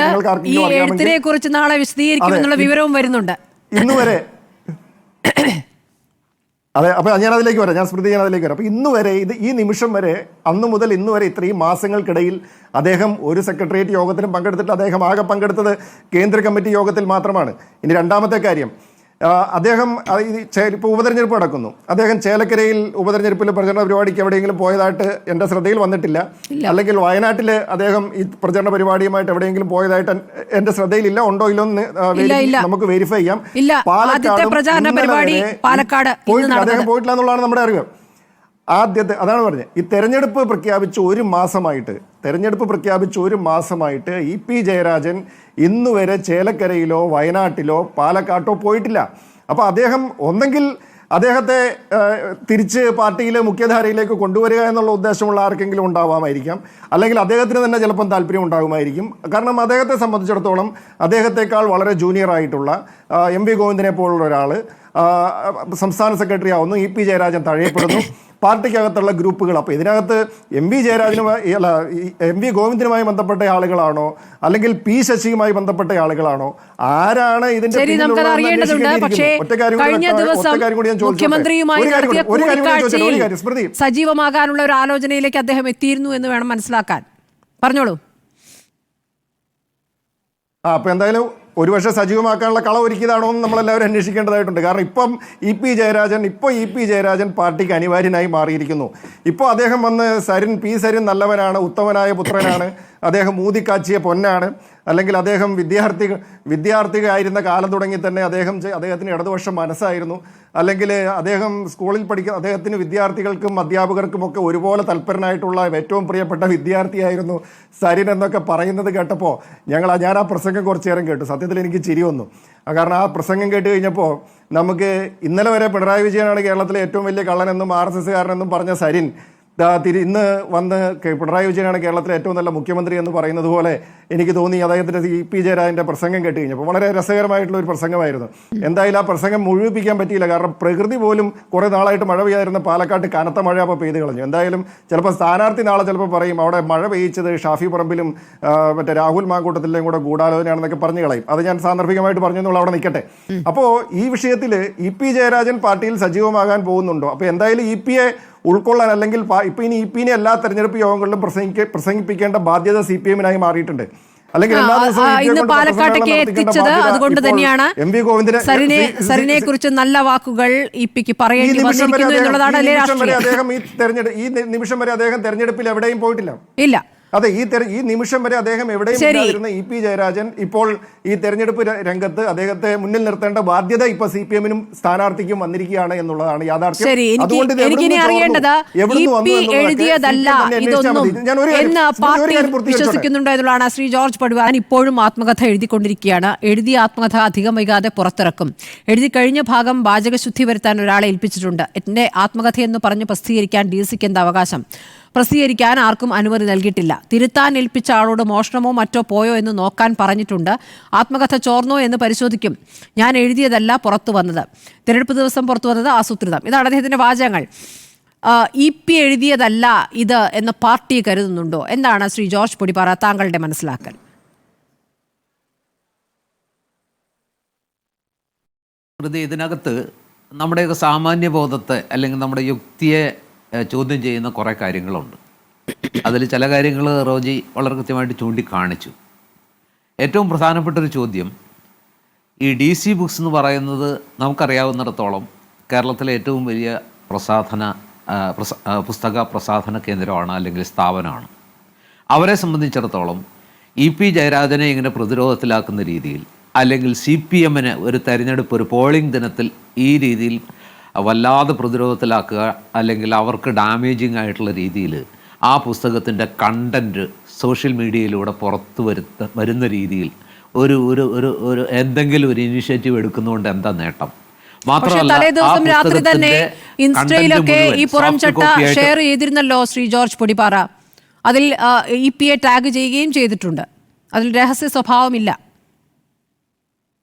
വിവരവും വരുന്നുണ്ട് ഇന്നുവരെ. അതെ, അപ്പോൾ ഞാൻ അതിലേക്ക് വരാം. അപ്പോൾ ഇന്ന് വരെ ഈ നിമിഷം വരെ, അന്നു മുതൽ ഇന്ന് വരെ ഇത്രയും മാസങ്ങൾക്കിടയിൽ അദ്ദേഹം ഒരു സെക്രട്ടേറിയറ്റ് യോഗത്തിനും പങ്കെടുത്തിട്ട് അദ്ദേഹം ആകെ പങ്കെടുത്തത് കേന്ദ്ര കമ്മിറ്റി യോഗത്തിൽ മാത്രമാണ്. ഇനി രണ്ടാമത്തെ കാര്യം, അദ്ദേഹം ഇപ്പോൾ ഉപതെരഞ്ഞെടുപ്പ് നടക്കുന്നു. അദ്ദേഹം ചേലക്കരയിൽ ഉപതെരഞ്ഞെടുപ്പിൽ പ്രചരണ പരിപാടിക്ക് എവിടെയെങ്കിലും പോയതായിട്ട് എൻ്റെ ശ്രദ്ധയിൽ വന്നിട്ടില്ല. അല്ലെങ്കിൽ വയനാട്ടിൽ അദ്ദേഹം ഈ പ്രചരണ പരിപാടിയുമായിട്ട് എവിടെയെങ്കിലും പോയതായിട്ട് എൻ്റെ ശ്രദ്ധയിലില്ല. ഉണ്ടോ ഇല്ലോ എന്ന് നമുക്ക് വെരിഫൈ ചെയ്യാം. പാലക്കാട് അദ്ദേഹം പോയിട്ടില്ല എന്നുള്ളതാണ് നമ്മുടെ അറിവ്. അതാണ് പറഞ്ഞത്. ഈ തെരഞ്ഞെടുപ്പ് പ്രഖ്യാപിച്ച ഒരു മാസമായിട്ട് EP ജയരാജൻ ഇന്നുവരെ ചേലക്കരയിലോ വയനാട്ടിലോ പാലക്കാട്ടോ പോയിട്ടില്ല. അപ്പോൾ അദ്ദേഹം ഒന്നെങ്കിൽ അദ്ദേഹത്തെ തിരിച്ച് പാർട്ടിയിലെ മുഖ്യധാരയിലേക്ക് കൊണ്ടുവരിക എന്നുള്ള ഉദ്ദേശമുള്ള ആർക്കെങ്കിലും ഉണ്ടാവാമായിരിക്കാം, അല്ലെങ്കിൽ അദ്ദേഹത്തിന് തന്നെ ചിലപ്പം താല്പര്യം ഉണ്ടാകുമായിരിക്കും. കാരണം അദ്ദേഹത്തെ സംബന്ധിച്ചിടത്തോളം അദ്ദേഹത്തെക്കാൾ വളരെ ജൂനിയർ ആയിട്ടുള്ള MV ഗോവിന്ദനെ പോലുള്ള ഒരാൾ സംസ്ഥാന സെക്രട്ടറി ആവുന്നു. EP ജയരാജൻ തഴയപ്പെടുന്നു. പാർട്ടിക്കകത്തുള്ള ഗ്രൂപ്പുകൾ. അപ്പോൾ ഇതിനകത്ത് MV ഗോവിന്ദനുമായി ബന്ധപ്പെട്ട ആളുകളാണോ അല്ലെങ്കിൽ P ശശിയുമായി ബന്ധപ്പെട്ട ആളുകളാണോ? ആരാണ് ഇതിന്റെ സജീവമാകാനുള്ള ഒരു ആലോചനയിലേക്ക് അദ്ദേഹം എത്തിയിരുന്നു എന്ന് വേണം മനസ്സിലാക്കാൻ. പറഞ്ഞോളൂ. അപ്പോൾ എന്തായാലും ഒരുപക്ഷെ സജീവമാക്കാനുള്ള കള ഒരുക്കിയതാണോ എന്ന് നമ്മളെല്ലാവരും അന്വേഷിക്കേണ്ടതായിട്ടുണ്ട്. കാരണം ഇപ്പോൾ EP ജയരാജൻ പാർട്ടിക്ക് അനിവാര്യനായി മാറിയിരിക്കുന്നു. ഇപ്പോൾ അദ്ദേഹം വന്ന് P സരിൻ നല്ലവനാണ്, ഉത്തമനായ പുത്രനാണ്, അദ്ദേഹം ഊതിക്കാച്ചിയ പൊന്നാണ്, അല്ലെങ്കിൽ അദ്ദേഹം വിദ്യാർത്ഥിയായിരുന്ന കാലം തുടങ്ങി തന്നെ അദ്ദേഹത്തിന് ഇടതുപക്ഷം മനസ്സായിരുന്നു, അല്ലെങ്കിൽ അദ്ദേഹം സ്കൂളിൽ അദ്ദേഹത്തിന് വിദ്യാർത്ഥികൾക്കും അധ്യാപകർക്കും ഒക്കെ ഒരുപോലെ തൽപരനായിട്ടുള്ള ഏറ്റവും പ്രിയപ്പെട്ട വിദ്യാർത്ഥിയായിരുന്നു സരിൻ എന്നൊക്കെ പറയുന്നത് കേട്ടപ്പോൾ ഞാൻ ആ പ്രസംഗം കുറച്ചു നേരം കേട്ടു. സത്യത്തിൽ എനിക്ക് ചിരി വന്നു. കാരണം ആ പ്രസംഗം കേട്ട് കഴിഞ്ഞപ്പോൾ നമുക്ക് ഇന്നലെ വരെ പിണറായി വിജയനാണ് കേരളത്തിലെ ഏറ്റവും വലിയ കള്ളനെന്നും RSSകാരനെന്നും പറഞ്ഞ സരിൻ ഇന്ന് വന്ന് പിണറായി വിജയനാണ് കേരളത്തിലെ ഏറ്റവും നല്ല മുഖ്യമന്ത്രി എന്ന് പറയുന്നത് പോലെ എനിക്ക് തോന്നി. അദ്ദേഹത്തിൻ്റെ EP ജയരാജൻ്റെ പ്രസംഗം കേട്ട് കഴിഞ്ഞപ്പോൾ വളരെ രസകരമായിട്ടുള്ള ഒരു പ്രസംഗമായിരുന്നു. എന്തായാലും ആ പ്രസംഗം മുഴുവിപ്പിക്കാൻ പറ്റിയില്ല. കാരണം പ്രകൃതി പോലും കുറേ നാളായിട്ട് മഴ പെയ്യാതിരുന്ന പാലക്കാട്ട് കനത്ത മഴ അപ്പോൾ പെയ്ത് കളഞ്ഞു. എന്തായാലും ചിലപ്പോൾ സ്ഥാനാർത്ഥി നാളെ ചിലപ്പോൾ പറയും അവിടെ മഴ പെയ്യിച്ചത് ഷാഫി പറമ്പിലും മറ്റേ രാഹുൽ മാങ്കൂട്ടത്തിലെയും കൂടെ ഗൂഢാലോചനയാണെന്നൊക്കെ പറഞ്ഞു കളയും. അത് ഞാൻ സാന്ദർഭികമായിട്ട് പറഞ്ഞു എന്നുള്ള അവിടെ നിൽക്കട്ടെ. അപ്പോൾ ഈ വിഷയത്തിൽ EP ജയരാജൻ പാർട്ടിയിൽ സജീവമാകാൻ പോകുന്നുണ്ടോ? അപ്പോൾ എന്തായാലും EP-യെ ഉൾക്കൊള്ളാൻ, അല്ലെങ്കിൽ ഇപ്പൊ ഇനി EP-നെ എല്ലാ തെരഞ്ഞെടുപ്പ് യോഗങ്ങളിലും പ്രസംഗിപ്പിക്കേണ്ട ബാധ്യത CPM-നായി മാറിയിട്ടുണ്ട്. അല്ലെങ്കിൽ ഇന്ന് പാലക്കാട്ടേക്ക് എത്തിച്ചത് അതുകൊണ്ട് തന്നെയാണ് സരിനെ കുറിച്ച് നല്ല വാക്കുകൾ EP-ക്ക് പറയേണ്ടി വന്നിരിക്കുന്നു എന്നുള്ളതാണ്. ഈ നിമിഷം വരെ അദ്ദേഹം തെരഞ്ഞെടുപ്പിൽ എവിടെയും പോയിട്ടില്ല. ഇല്ല. അതെ, ഈ നിമിഷം വരെ അദ്ദേഹം എവിടെയും ഇല്ലാതിരുന്ന EP ജയരാജൻ ഇപ്പോൾ ഈ തെരഞ്ഞെടുപ്പ് രംഗത്ത് അദ്ദേഹത്തെ മുന്നിൽ നിർത്തേണ്ട ബാധ്യത ഇപ്പൊ CPM-നും സ്ഥാനാർത്ഥിക്കും വന്നിരിക്കുകയാണ് എന്നുള്ളതാണ് യാഥാർത്ഥ്യം. വിശ്വസിക്കുന്നുണ്ടോ എന്നുള്ളതാണ്. ശ്രീ ജോർജ് പടുവാൻ ഇപ്പോഴും ആത്മകഥ എഴുതിക്കൊണ്ടിരിക്കുകയാണ്. എഴുതിയ ആത്മകഥ അധികം വൈകാതെ പുറത്തിറക്കും. എഴുതി കഴിഞ്ഞ ഭാഗം വാചകശുദ്ധി വരുത്താൻ ഒരാളെ ഏൽപ്പിച്ചിട്ടുണ്ട്. എന്റെ ആത്മകഥയെന്ന് പറഞ്ഞ് പ്രസിദ്ധീകരിക്കാൻ DC-ക്ക് എന്താ അവകാശം? പ്രസിദ്ധീകരിക്കാൻ ആർക്കും അനുമതി നൽകിയിട്ടില്ല. തിരുത്താൻ ഏൽപ്പിച്ച ആളോട് മോഷണമോ മറ്റോ പോയോ എന്ന് നോക്കാൻ പറഞ്ഞിട്ടുണ്ട്. ആത്മകഥ ചോർന്നോ എന്ന് പരിശോധിക്കും. ഞാൻ എഴുതിയതല്ല പുറത്തു വന്നത്. തിരഞ്ഞെടുപ്പ് ദിവസം പുറത്തു വന്നത് ആസൂത്രിതം. ഇതാണ് അദ്ദേഹത്തിന്റെ വാചകങ്ങൾ. EP എഴുതിയതല്ല ഇത് എന്ന് പാർട്ടി കരുതുന്നുണ്ടോ? എന്താണ് ശ്രീ ജോർജ് പൊടിപ്പാറ താങ്കളുടെ മനസ്സിലാക്കൽ? ഇതിനകത്ത് നമ്മുടെയൊക്കെ സാമാന്യബോധത്തെ അല്ലെങ്കിൽ നമ്മുടെ യുക്തിയെ ചോദ്യം ചെയ്യുന്ന കുറേ കാര്യങ്ങളുണ്ട്. അതിൽ ചില കാര്യങ്ങൾ റോജി വളരെ കൃത്യമായിട്ട് ചൂണ്ടിക്കാണിച്ചു. ഏറ്റവും പ്രധാനപ്പെട്ടൊരു ചോദ്യം, ഈ DC ബുക്സ് എന്ന് പറയുന്നത് നമുക്കറിയാവുന്നിടത്തോളം കേരളത്തിലെ ഏറ്റവും വലിയ പ്രസാധന പുസ്തക പ്രസാധന കേന്ദ്രമാണ് അല്ലെങ്കിൽ സ്ഥാപനമാണ്. അവരെ സംബന്ധിച്ചിടത്തോളം EP ജയരാജനെ ഇങ്ങനെ പ്രതിരോധത്തിലാക്കുന്ന രീതിയിൽ, അല്ലെങ്കിൽ CPM ഒരു തെരഞ്ഞെടുപ്പ്, ഒരു പോളിംഗ് ദിനത്തിൽ ഈ രീതിയിൽ വല്ലാതെ പ്രതിരോധത്തിലാക്കുക, അല്ലെങ്കിൽ അവർക്ക് ഡാമേജിങ് ആയിട്ടുള്ള രീതിയിൽ ആ പുസ്തകത്തിൻ്റെ കണ്ടൻറ്റ് സോഷ്യൽ മീഡിയയിലൂടെ പുറത്തു വരുന്ന രീതിയിൽ ഒരു ഒരു ഒരു ഒരു എന്തെങ്കിലും ഒരു ഇനിഷ്യേറ്റീവ് എടുക്കുന്നതുകൊണ്ട് എന്താ നേട്ടം? മാത്രമല്ല, തലേ ദിവസം രാത്രി തന്നെ ഇൻസ്റ്റയിലൊക്കെ ഈ പുറംചട്ട ഷെയർ ചെയ്തിരുന്നല്ലോ ശ്രീ ജോർജ് പൊടിപ്പാറ. അതിൽ EPയെ ടാഗ് ചെയ്യുകയും ചെയ്തിട്ടുണ്ട്. അതിൽ രഹസ്യ സ്വഭാവമില്ല.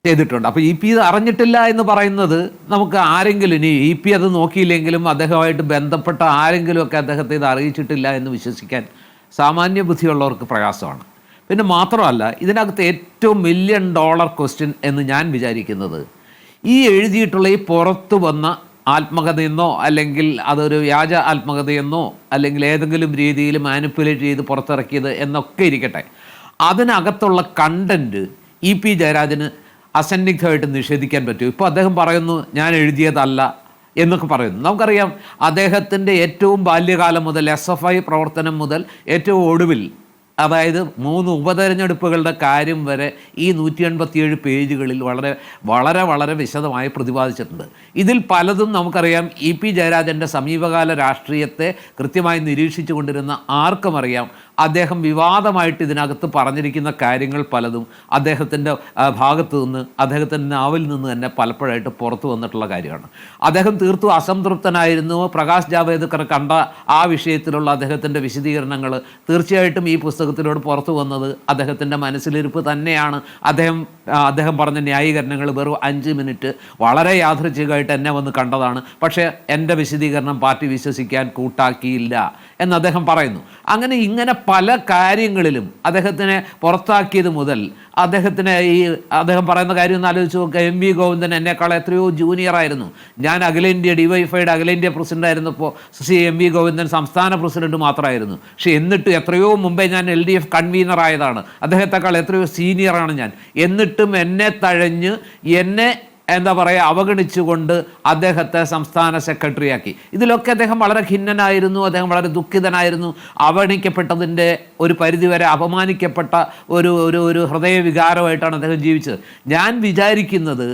ചെയ്തിട്ടുണ്ട്. അപ്പോൾ EP ഇത് അറിഞ്ഞിട്ടില്ല എന്ന് പറയുന്നത്, നമുക്ക് ആരെങ്കിലും, ഇനി EP അത് നോക്കിയില്ലെങ്കിലും അദ്ദേഹമായിട്ട് ബന്ധപ്പെട്ട ആരെങ്കിലും ഒക്കെ അദ്ദേഹത്തെ ഇത് അറിയിച്ചിട്ടില്ല എന്ന് വിശ്വസിക്കാൻ സാമാന്യ ബുദ്ധിയുള്ളവർക്ക് പ്രയാസമാണ്. പിന്നെ മാത്രമല്ല, ഇതിനകത്ത് ഏറ്റവും $1 മില്യൺ ക്വസ്റ്റ്യൻ എന്ന് ഞാൻ വിചാരിക്കുന്നത്, ഈ എഴുതിയിട്ടുള്ള ഈ പുറത്തു വന്ന ആത്മകഥയെന്നോ അല്ലെങ്കിൽ അതൊരു വ്യാജ ആത്മകഥയെന്നോ അല്ലെങ്കിൽ ഏതെങ്കിലും രീതിയിൽ മാനിപ്പുലേറ്റ് ചെയ്ത് പുറത്തിറക്കിയത് എന്നൊക്കെ ഇരിക്കട്ടെ, അതിനകത്തുള്ള കണ്ടൻറ്റ് EP ജയരാജന് അസന്നിഗ്ധമായിട്ട് നിഷേധിക്കാൻ പറ്റും. ഇപ്പോൾ അദ്ദേഹം പറയുന്നു ഞാൻ എഴുതിയതല്ല എന്നൊക്കെ പറയുന്നു. നമുക്കറിയാം അദ്ദേഹത്തിൻ്റെ ഏറ്റവും ബാല്യകാലം മുതൽ SFI പ്രവർത്തനം മുതൽ ഏറ്റവും ഒടുവിൽ, അതായത് 3 ഉപതെരഞ്ഞെടുപ്പുകളുടെ കാര്യം വരെ ഈ 187 പേജുകളിൽ വളരെ വളരെ വളരെ വിശദമായി പ്രതിപാദിച്ചിട്ടുണ്ട്. ഇതിൽ പലതും നമുക്കറിയാം EP ജയരാജൻ്റെ സമീപകാല രാഷ്ട്രീയത്തെ കൃത്യമായി നിരീക്ഷിച്ചു കൊണ്ടിരുന്ന ആർക്കും അറിയാം, അദ്ദേഹം വിവാദമായിട്ട് ഇതിനകത്ത് പറഞ്ഞിരിക്കുന്ന കാര്യങ്ങൾ പലതും അദ്ദേഹത്തിൻ്റെ ഭാഗത്തു നിന്ന്, അദ്ദേഹത്തിൻ്റെ നാവിൽ നിന്ന് തന്നെ പലപ്പോഴായിട്ട് പുറത്തു വന്നിട്ടുള്ള കാര്യമാണ്. അദ്ദേഹം തീർത്തും അസംതൃപ്തനായിരുന്നു. പ്രകാശ് ജാവ്ദേക്കർ കണ്ട ആ വിഷയത്തിലുള്ള അദ്ദേഹത്തിൻ്റെ വിശദീകരണങ്ങൾ തീർച്ചയായിട്ടും ഈ പുസ്തകത്തിലൂടെ പുറത്തു വന്നത് അദ്ദേഹത്തിൻ്റെ മനസ്സിലിരിപ്പ് തന്നെയാണ്. അദ്ദേഹം പറഞ്ഞ ന്യായീകരണങ്ങൾ വെറും 5 മിനിറ്റ് വളരെ യാദൃച്ഛികമായിട്ട് എന്നെ വന്ന് കണ്ടതാണ്, പക്ഷേ എൻ്റെ വിശദീകരണം പാർട്ടി വിശ്വസിക്കാൻ കൂട്ടാക്കിയില്ല എന്ന് അദ്ദേഹം പറയുന്നു. അങ്ങനെ ഇങ്ങനെ പല കാര്യങ്ങളിലും അദ്ദേഹത്തിനെ പുറത്താക്കിയത് മുതൽ അദ്ദേഹം പറയുന്ന കാര്യം ഒന്ന് ആലോചിച്ച് നോക്കുക. MV ഗോവിന്ദൻ എന്നെക്കാൾ എത്രയോ ജൂനിയറായിരുന്നു. ഞാൻ അഖിലേന്ത്യാ DYFIയുടെ അഖിലേന്ത്യാ പ്രസിഡന്റ് ആയിരുന്നപ്പോൾ MV ഗോവിന്ദൻ സംസ്ഥാന പ്രസിഡന്റ് മാത്രമായിരുന്നു. പക്ഷേ എന്നിട്ട് എത്രയോ മുമ്പേ ഞാൻ LDF കൺവീനർ ആയതാണ്. അദ്ദേഹത്തെക്കാൾ എത്രയോ സീനിയറാണ് ഞാൻ. എന്നിട്ടും എന്നെ തഴഞ്ഞ് എന്താ പറയുക അവഗണിച്ചുകൊണ്ട് അദ്ദേഹത്തെ സംസ്ഥാന സെക്രട്ടറിയാക്കി. ഇതിലൊക്കെ അദ്ദേഹം വളരെ ഖിന്നനായിരുന്നു, അദ്ദേഹം വളരെ ദുഃഖിതനായിരുന്നു. അവഗണിക്കപ്പെട്ടതിൻ്റെ ഒരു പരിധിവരെ അപമാനിക്കപ്പെട്ട ഒരു ഹൃദയവികാരമായിട്ടാണ് അദ്ദേഹം ജീവിച്ചത്. ഞാൻ വിചാരിക്കുന്നത്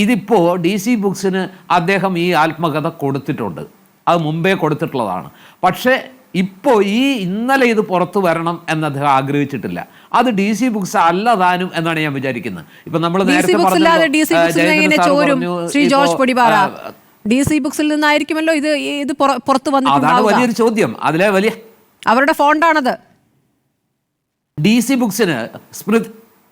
ഇതിപ്പോൾ DC ബുക്സിന് അദ്ദേഹം ഈ ആത്മകഥ കൊടുത്തിട്ടുണ്ട്, അത് മുമ്പേ കൊടുത്തിട്ടുള്ളതാണ്. പക്ഷേ ഇപ്പോൾ ഇന്നലെ ഇത് പുറത്തു വരണം എന്ന് അദ്ദേഹം ആഗ്രഹിച്ചിട്ടില്ല. അത് DC ബുക്സ് അല്ലതാനും എന്നാണ് ഞാൻ വിചാരിക്കുന്നത്. ഇപ്പൊ നമ്മൾ നേരത്തെ DC ബുക്സിൽ നിന്നായിരിക്കുമല്ലോ ഇത് പുറത്തു വന്നിട്ടുണ്ടാവുക. അതാണ് വലിയൊരു ചോദ്യം. അതിലെ വലിയ അവരുടെ ഫോണ്ടാണത്. DC ബുക്സിന്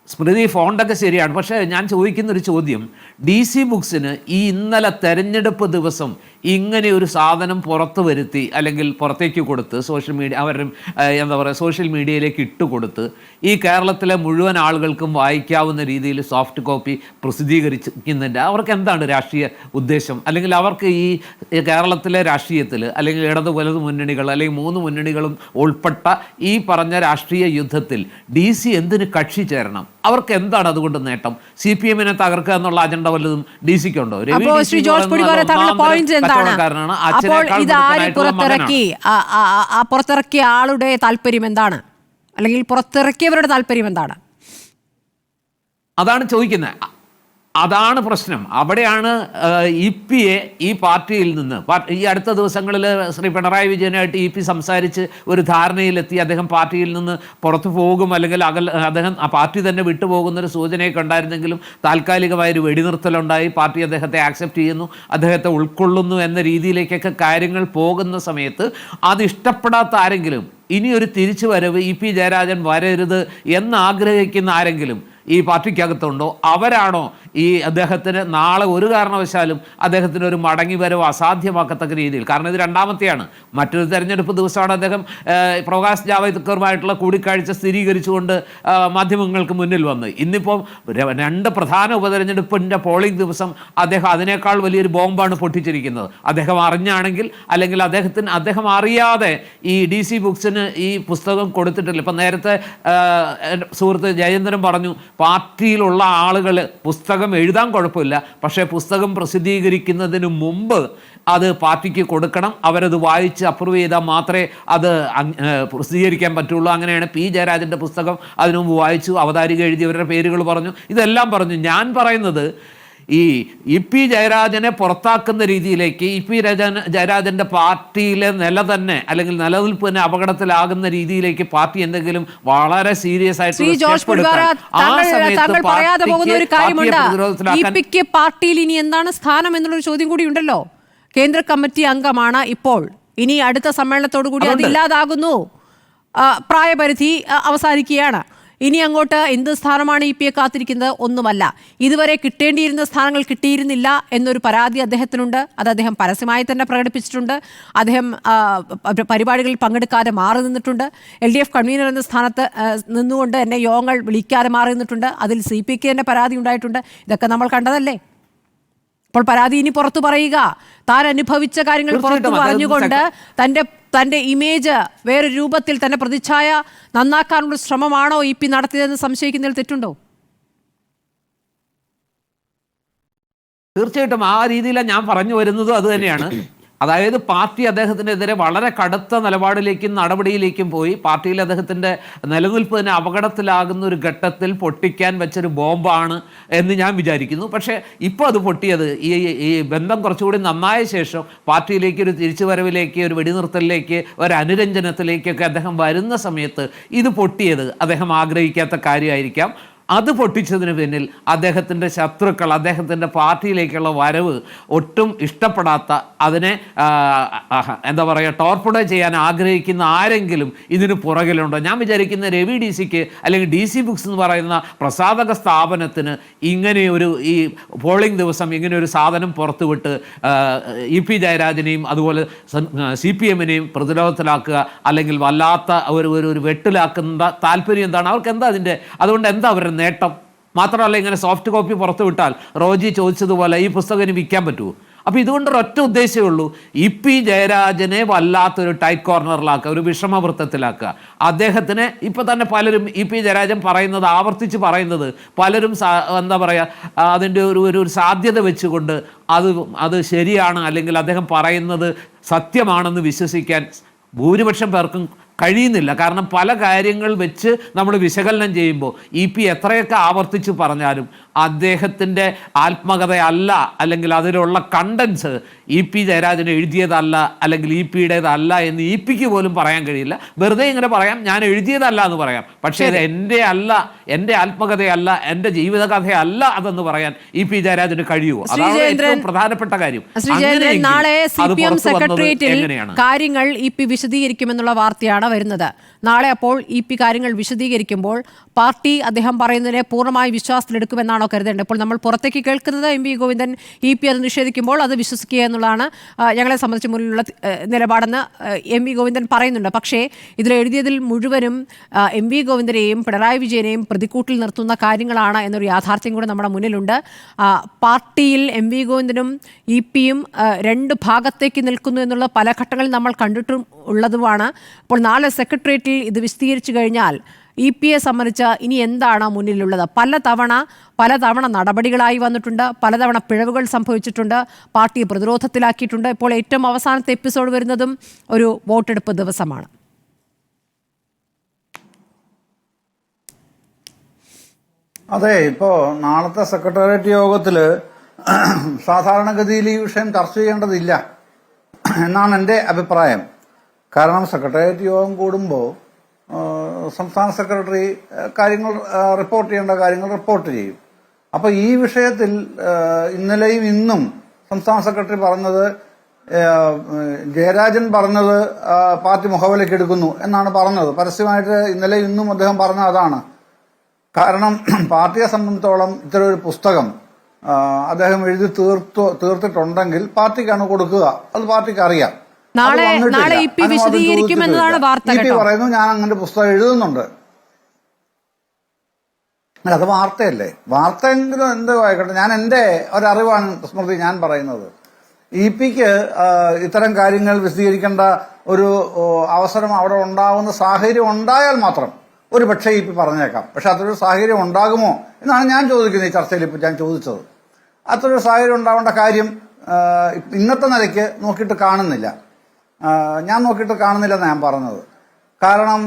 സ്മൃതി ഫോണ്ടൊക്കെ ശരിയാണ്. പക്ഷേ ഞാൻ ചോദിക്കുന്നൊരു ചോദ്യം, DC ബുക്സിന് ഇന്നലെ തെരഞ്ഞെടുപ്പ് ദിവസം ഇങ്ങനെ ഒരു സാധനം പുറത്തു വരുത്തി അല്ലെങ്കിൽ പുറത്തേക്ക് കൊടുത്ത് സോഷ്യൽ മീഡിയ അവരുടെ സോഷ്യൽ മീഡിയയിലേക്ക് ഇട്ടുകൊടുത്ത് ഈ കേരളത്തിലെ മുഴുവൻ ആളുകൾക്കും വായിക്കാവുന്ന രീതിയിൽ സോഫ്റ്റ് കോപ്പി പ്രസിദ്ധീകരിക്കുന്നതിൻ്റെ അവർക്ക് എന്താണ് രാഷ്ട്രീയ ഉദ്ദേശം? അല്ലെങ്കിൽ അവർക്ക് ഈ കേരളത്തിലെ രാഷ്ട്രീയത്തിൽ അല്ലെങ്കിൽ ഇടത് വലത് മുന്നണികൾ അല്ലെങ്കിൽ 3 മുന്നണികളും ഉൾപ്പെട്ട ഈ പറഞ്ഞ രാഷ്ട്രീയ യുദ്ധത്തിൽ DC എന്തിന് കക്ഷി ചേരണം? അവർക്ക് എന്താണ് അതുകൊണ്ട് നേട്ടം? CPM-നെ തകർക്കുക എന്നുള്ള അജണ്ട വല്ലതും DC-ക്കുണ്ടോ? പുറത്തിറക്കിയ ആളുടെ താല്പര്യം എന്താണ്, അല്ലെങ്കിൽ പുറത്തിറക്കിയവരുടെ താല്പര്യം എന്താണ്? അതാണ് ചോദിക്കുന്നത്. അതാണ് പ്രശ്നം. അവിടെയാണ് EP-യെ ഈ പാർട്ടിയിൽ നിന്ന് ഈ അടുത്ത ദിവസങ്ങളിൽ ശ്രീ പിണറായി വിജയനായിട്ട് EP സംസാരിച്ച് ഒരു ധാരണയിലെത്തി അദ്ദേഹം പാർട്ടിയിൽ നിന്ന് പുറത്തു പോകും, അല്ലെങ്കിൽ അദ്ദേഹം ആ പാർട്ടി തന്നെ വിട്ടുപോകുന്നൊരു സൂചനയൊക്കെ ഉണ്ടായിരുന്നെങ്കിലും താൽക്കാലികമായൊരു വെടിനിർത്തലുണ്ടായി. പാർട്ടി അദ്ദേഹത്തെ ആക്സെപ്റ്റ് ചെയ്യുന്നു, അദ്ദേഹത്തെ ഉൾക്കൊള്ളുന്നു എന്ന രീതിയിലേക്കൊക്കെ കാര്യങ്ങൾ പോകുന്ന സമയത്ത് അത് ഇഷ്ടപ്പെടാത്ത ആരെങ്കിലും, ഇനിയൊരു തിരിച്ചു വരവ് EP ജയരാജൻ വരരുത് എന്നാഗ്രഹിക്കുന്ന ആരെങ്കിലും ഈ പാർട്ടിക്കകത്തുണ്ടോ? അവരാണോ ഈ അദ്ദേഹത്തിന് നാളെ ഒരു കാരണവശാലും അദ്ദേഹത്തിന് ഒരു മടങ്ങി വരവ് അസാധ്യമാക്കത്തക്ക രീതിയിൽ? കാരണം ഇത് രണ്ടാമത്തെയാണ്. മറ്റൊരു തെരഞ്ഞെടുപ്പ് ദിവസമാണ് അദ്ദേഹം പ്രകാശ് ജാവ്ദേക്കറുമായിട്ടുള്ള കൂടിക്കാഴ്ച സ്ഥിരീകരിച്ചുകൊണ്ട് മാധ്യമങ്ങൾക്ക് മുന്നിൽ വന്ന്. ഇന്നിപ്പോൾ 2 പ്രധാന ഉപതെരഞ്ഞെടുപ്പിൻ്റെ പോളിംഗ് ദിവസം അദ്ദേഹം അതിനേക്കാൾ വലിയൊരു ബോംബാണ് പൊട്ടിച്ചിരിക്കുന്നത്. അദ്ദേഹം അറിഞ്ഞാണെങ്കിൽ അല്ലെങ്കിൽ അദ്ദേഹം അറിയാതെ ഈ DC ബുക്സിന് ഈ പുസ്തകം കൊടുത്തിട്ടില്ല. ഇപ്പം നേരത്തെ സുഹൃത്ത് ജയേന്ദ്രൻ പറഞ്ഞു പാർട്ടിയിലുള്ള ആളുകൾ പുസ്തകം എഴുതാൻ കുഴപ്പമില്ല, പക്ഷേ പുസ്തകം പ്രസിദ്ധീകരിക്കുന്നതിന് മുമ്പ് അത് പാർട്ടിക്ക് കൊടുക്കണം. അവരത് വായിച്ച് അപ്രൂവ് ചെയ്താൽ മാത്രമേ അത് പ്രസിദ്ധീകരിക്കാൻ പറ്റുള്ളൂ. അങ്ങനെയാണ് പി ജയരാജൻ്റെ പുസ്തകം അതിനു മുമ്പ് വായിച്ചു, അവതാരിക എഴുതിയവരുടെ പേരുകൾ പറഞ്ഞു, ഇതെല്ലാം പറഞ്ഞു. ഞാൻ പറയുന്നത് ഈ പി ജയരാജനെ പുറത്താക്കുന്ന രീതിയിലേക്ക് പി ജയരാജൻ്റെ പാർട്ടിയിലെ നില തന്നെ അല്ലെങ്കിൽ നിലനിൽപ്പ് തന്നെ അപകടത്തിലാകുന്ന രീതിയിലേക്ക് പാർട്ടി എന്തെങ്കിലും വളരെ സീരിയസ് ആയിട്ട് പാർട്ടിയിൽ ഇനി എന്താണ് സ്ഥാനം എന്നുള്ളൊരു ചോദ്യം കൂടി ഉണ്ടല്ലോ. കേന്ദ്ര കമ്മിറ്റി അംഗമാണ് ഇപ്പോൾ. ഇനി അടുത്ത സമ്മേളനത്തോടു കൂടി അത് ഇല്ലാതാകുന്നു, പ്രായപരിധി അവസാനിക്കുകയാണ്. ഇനി അങ്ങോട്ട് എന്ത് സ്ഥാനമാണ് ഇ പിയെ കാത്തിരിക്കുന്നത്? ഒന്നുമല്ല. ഇതുവരെ കിട്ടേണ്ടിയിരുന്ന സ്ഥാനങ്ങൾ കിട്ടിയിരുന്നില്ല എന്നൊരു പരാതി അദ്ദേഹത്തിനുണ്ട്. അത് അദ്ദേഹം പരസ്യമായി തന്നെ പ്രകടിപ്പിച്ചിട്ടുണ്ട്. അദ്ദേഹം പരിപാടികളിൽ പങ്കെടുക്കാതെ മാറി നിന്നിട്ടുണ്ട്. LDF കൺവീനർ എന്ന സ്ഥാനത്ത് നിന്നുകൊണ്ട് എന്നെ യോഗങ്ങൾ വിളിക്കാതെ മാറി നിന്നിട്ടുണ്ട്. അതിൽ CPക്ക് തന്നെ പരാതി ഉണ്ടായിട്ടുണ്ട്. ഇതൊക്കെ നമ്മൾ കണ്ടതല്ലേ. അപ്പോൾ പരാതി ഇനി പുറത്തു പറയുക, താൻ അനുഭവിച്ച കാര്യങ്ങൾ പുറത്തു പറഞ്ഞുകൊണ്ട് തന്റെ ഇമേജ് വേറെ രൂപത്തിൽ, തന്റെ പ്രതിച്ഛായ നന്നാക്കാനുള്ള ശ്രമമാണോ ഇ പി നടത്തിയതെന്ന് സംശയിക്കുന്നതിൽ തെറ്റുണ്ടോ? തീർച്ചയായിട്ടും ആ രീതിയിലാണ് ഞാൻ പറഞ്ഞു വരുന്നതും അത് തന്നെയാണ്. അതായത് പാർട്ടി അദ്ദേഹത്തിനെതിരെ വളരെ കടുത്ത നിലപാടിലേക്കും നടപടിയിലേക്കും പോയി. പാർട്ടിയിൽ അദ്ദേഹത്തിൻ്റെ നിലനിൽപ്പ് തന്നെ അപകടത്തിലാകുന്ന ഒരു ഘട്ടത്തിൽ പൊട്ടിക്കാൻ വെച്ചൊരു ബോംബാണ് എന്ന് ഞാൻ വിചാരിക്കുന്നു. പക്ഷേ ഇപ്പോൾ അത് പൊട്ടിയത് ഈ ബന്ധം കുറച്ചുകൂടി നന്നായ ശേഷം പാർട്ടിയിലേക്ക് ഒരു തിരിച്ചുവരവിലേക്ക്, ഒരു വെടിനിർത്തലിലേക്ക്, ഒരു അനുരഞ്ജനത്തിലേക്കൊക്കെ അദ്ദേഹം വരുന്ന സമയത്ത് ഇത് പൊട്ടിയത് അദ്ദേഹം ആഗ്രഹിക്കാത്ത കാര്യമായിരിക്കാം. അത് പൊട്ടിച്ചതിന് പിന്നിൽ അദ്ദേഹത്തിൻ്റെ ശത്രുക്കൾ, അദ്ദേഹത്തിൻ്റെ പാർട്ടിയിലേക്കുള്ള വരവ് ഒട്ടും ഇഷ്ടപ്പെടാത്ത, അതിനെ എന്താ പറയുക, ടോർപ്പിഡോ ചെയ്യാൻ ആഗ്രഹിക്കുന്ന ആരെങ്കിലും ഇതിന് പുറകിലുണ്ടോ? ഞാൻ വിചാരിക്കുന്ന രവി DCക്ക് അല്ലെങ്കിൽ DC ബുക്സ് എന്ന് പറയുന്ന പ്രസാധക സ്ഥാപനത്തിന് ഇങ്ങനെ ഈ പോളിംഗ് ദിവസം ഇങ്ങനെ ഒരു സാധനം പുറത്തുവിട്ട് ഇ പി ജയരാജനെയും അതുപോലെ CPMനെയും പ്രതിരോധത്തിലാക്കുക, അല്ലെങ്കിൽ വല്ലാത്ത ഒരു വെട്ടിലാക്കുന്ന താല്പര്യം എന്താണ്? അവർക്ക് എന്താ അതിൻ്റെ, അതുകൊണ്ട് എന്താ അവരുടെ നേട്ടം? മാത്രമല്ല, ഇങ്ങനെ സോഫ്റ്റ് കോപ്പി പുറത്തു വിട്ടാൽ റോജി ചോദിച്ചതുപോലെ ഈ പുസ്തകം ഇനി വിൽക്കാൻ പറ്റുമോ? അപ്പോൾ ഇതുകൊണ്ടൊരൊറ്റ ഉദ്ദേശമേ ഉള്ളൂ, ഇ പി ജയരാജനെ വല്ലാത്തൊരു ടൈറ്റ് കോർണറിലാക്കുക, ഒരു വിഷമവൃത്തത്തിലാക്കുക. അദ്ദേഹത്തിന് ഇപ്പോൾ തന്നെ പലരും ഇ പി ജയരാജൻ പറയുന്നത്, ആവർത്തിച്ച് പറയുന്നത്, പലരും എന്താ പറയുക, അതിൻ്റെ ഒരു സാധ്യത വെച്ചുകൊണ്ട് അത് ശരിയാണ് അല്ലെങ്കിൽ അദ്ദേഹം പറയുന്നത് സത്യമാണെന്ന് വിശ്വസിക്കാൻ ഭൂരിപക്ഷം പേർക്കും കഴിയുന്നില്ല. കാരണം പല കാര്യങ്ങൾ വെച്ച് നമ്മൾ വിശകലനം ചെയ്യുമ്പോൾ ഇ പി എത്രയൊക്കെ ആവർത്തിച്ച് പറഞ്ഞാലും അദ്ദേഹത്തിൻ്റെ ആത്മകഥയല്ല, അല്ലെങ്കിൽ അതിലുള്ള കണ്ടൻസ് ഇ പി ജയരാജൻ എഴുതിയതല്ല അല്ലെങ്കിൽ ഇ പിയുടേതല്ല എന്ന് ഇ പിക്ക് പോലും പറയാൻ കഴിയില്ല. വെറുതെ ഇങ്ങനെ പറയാം, ഞാൻ എഴുതിയതല്ല എന്ന് പറയാം, പക്ഷേ ഇത് എൻ്റെ അല്ല, എൻ്റെ ആത്മകഥയല്ല, എൻ്റെ ജീവിതകഥയല്ല അതെന്ന് പറയാൻ ഇ പി ജയരാജന് കഴിയുമോ? അതാണ് ഏറ്റവും പ്രധാനപ്പെട്ട കാര്യം. നാളെ CPM സെക്രട്ടേറിയറ്റിൽ കാര്യങ്ങൾ ഇ പി വിശദീകരിക്കുമെന്നുള്ള വാർത്തയാണ് വരുന്നത്. നാളെ അപ്പോൾ ഇ പി കാര്യങ്ങൾ വിശദീകരിക്കുമ്പോൾ പാർട്ടി അദ്ദേഹം പറയുന്നതിനെ പൂർണ്ണമായി വിശ്വാസത്തിലെടുക്കുമെന്നാണോ കരുതേണ്ടത്? ഇപ്പോൾ നമ്മൾ പുറത്തേക്ക് കേൾക്കുന്നത് MV ഗോവിന്ദൻ ഇ പി അത് നിഷേധിക്കുമ്പോൾ അത് വിശ്വസിക്കുക എന്നുള്ളതാണ് ഞങ്ങളെ സംബന്ധിച്ച് മുന്നിലുള്ള നിലപാടെന്ന് MV ഗോവിന്ദൻ പറയുന്നുണ്ട്. പക്ഷേ ഇതിൽ എഴുതിയതിൽ മുഴുവനും MV ഗോവിന്ദനെയും പിണറായി വിജയനെയും പ്രതിക്കൂട്ടിൽ നിർത്തുന്ന കാര്യങ്ങളാണ് എന്നൊരു യാഥാർത്ഥ്യം കൂടെ നമ്മുടെ മുന്നിലുണ്ട്. പാർട്ടിയിൽ MV ഗോവിന്ദനും ഇ പിയും രണ്ട് ഭാഗത്തേക്ക് നിൽക്കുന്നു എന്നുള്ള പല ഘട്ടങ്ങളിൽ നമ്മൾ കണ്ടിട്ടും ഉള്ളതുമാണ്. അപ്പോൾ നാളെ സെക്രട്ടേറിയറ്റിൽ ഇത് വിശദീകരിച്ചു കഴിഞ്ഞാൽ ഇ പിയെ സംബന്ധിച്ച് ഇനി എന്താണ് മുന്നിലുള്ളത്? പലതവണ നടപടികളായി വന്നിട്ടുണ്ട്, പലതവണ പിഴവുകൾ സംഭവിച്ചിട്ടുണ്ട്, പാർട്ടിയെ പ്രതിരോധത്തിലാക്കിയിട്ടുണ്ട്. ഇപ്പോൾ ഏറ്റവും അവസാനത്തെ എപ്പിസോഡ് വരുന്നതും ഒരു വോട്ടെടുപ്പ് ദിവസമാണ്. അതെ, ഇപ്പോൾ നാളത്തെ സെക്രട്ടേറിയറ്റ് യോഗത്തിൽ സാധാരണഗതിയിൽ ഈ വിഷയം ചർച്ച ചെയ്യേണ്ടതില്ല എന്നാണ് എൻ്റെ അഭിപ്രായം. കാരണം സെക്രട്ടേറിയറ്റ് യോഗം കൂടുമ്പോൾ സംസ്ഥാന സെക്രട്ടറി കാര്യങ്ങൾ റിപ്പോർട്ട് ചെയ്യേണ്ട കാര്യങ്ങൾ റിപ്പോർട്ട് ചെയ്യും. അപ്പോൾ ഈ വിഷയത്തിൽ ഇന്നലെയും ഇന്നും സംസ്ഥാന സെക്രട്ടറി പറഞ്ഞത്, ജയരാജൻ പറഞ്ഞത് പാർട്ടി മുഖവിലേക്ക് എടുക്കുന്നു എന്നാണ് പറഞ്ഞത്. പരസ്യമായിട്ട് ഇന്നലെയും ഇന്നും അദ്ദേഹം പറഞ്ഞ അതാണ്. കാരണം പാർട്ടിയെ സംബന്ധിച്ചോളം ഇത്തരം ഒരു പുസ്തകം അദ്ദേഹം എഴുതി തീർത്തിട്ടുണ്ടെങ്കിൽ പാർട്ടിക്കാണ് കൊടുക്കുക, അത് പാർട്ടിക്ക് അറിയാം. നാളെ ഇ പി വിശദീകരിക്കുമെന്നതാണ് വാർത്ത. ഇ പി പറയുന്നു, ഞാൻ അങ്ങനെ പുസ്തകം എഴുതുന്നുണ്ട്. അത് വാർത്തയല്ലേ? വാർത്തയെങ്കിലും എന്ത് ആയിക്കോട്ടെ, ഞാൻ എൻ്റെ ഒരറിവാണ് സ്മൃതി ഞാൻ പറയുന്നത്. ഇ പിക്ക് ഇത്തരം കാര്യങ്ങൾ വിശദീകരിക്കേണ്ട ഒരു അവസരം അവിടെ ഉണ്ടാകുന്ന സാഹചര്യം ഉണ്ടായാൽ മാത്രം ഒരു പക്ഷേ ഇപ്പം പറഞ്ഞേക്കാം. പക്ഷെ അത്രയൊരു സാഹചര്യം ഉണ്ടാകുമോ എന്നാണ് ഞാൻ ചോദിക്കുന്നത്. ഈ ചർച്ചയിൽ ഇപ്പം ഞാൻ ചോദിച്ചത് അത്രയൊരു സാഹചര്യം ഉണ്ടാവേണ്ട കാര്യം ഇന്നത്തെ നിലയ്ക്ക് നോക്കിയിട്ട് കാണുന്നില്ല. ഞാൻ നോക്കിയിട്ട് കാണുന്നില്ലെന്ന് ഞാൻ പറഞ്ഞത്. കാരണം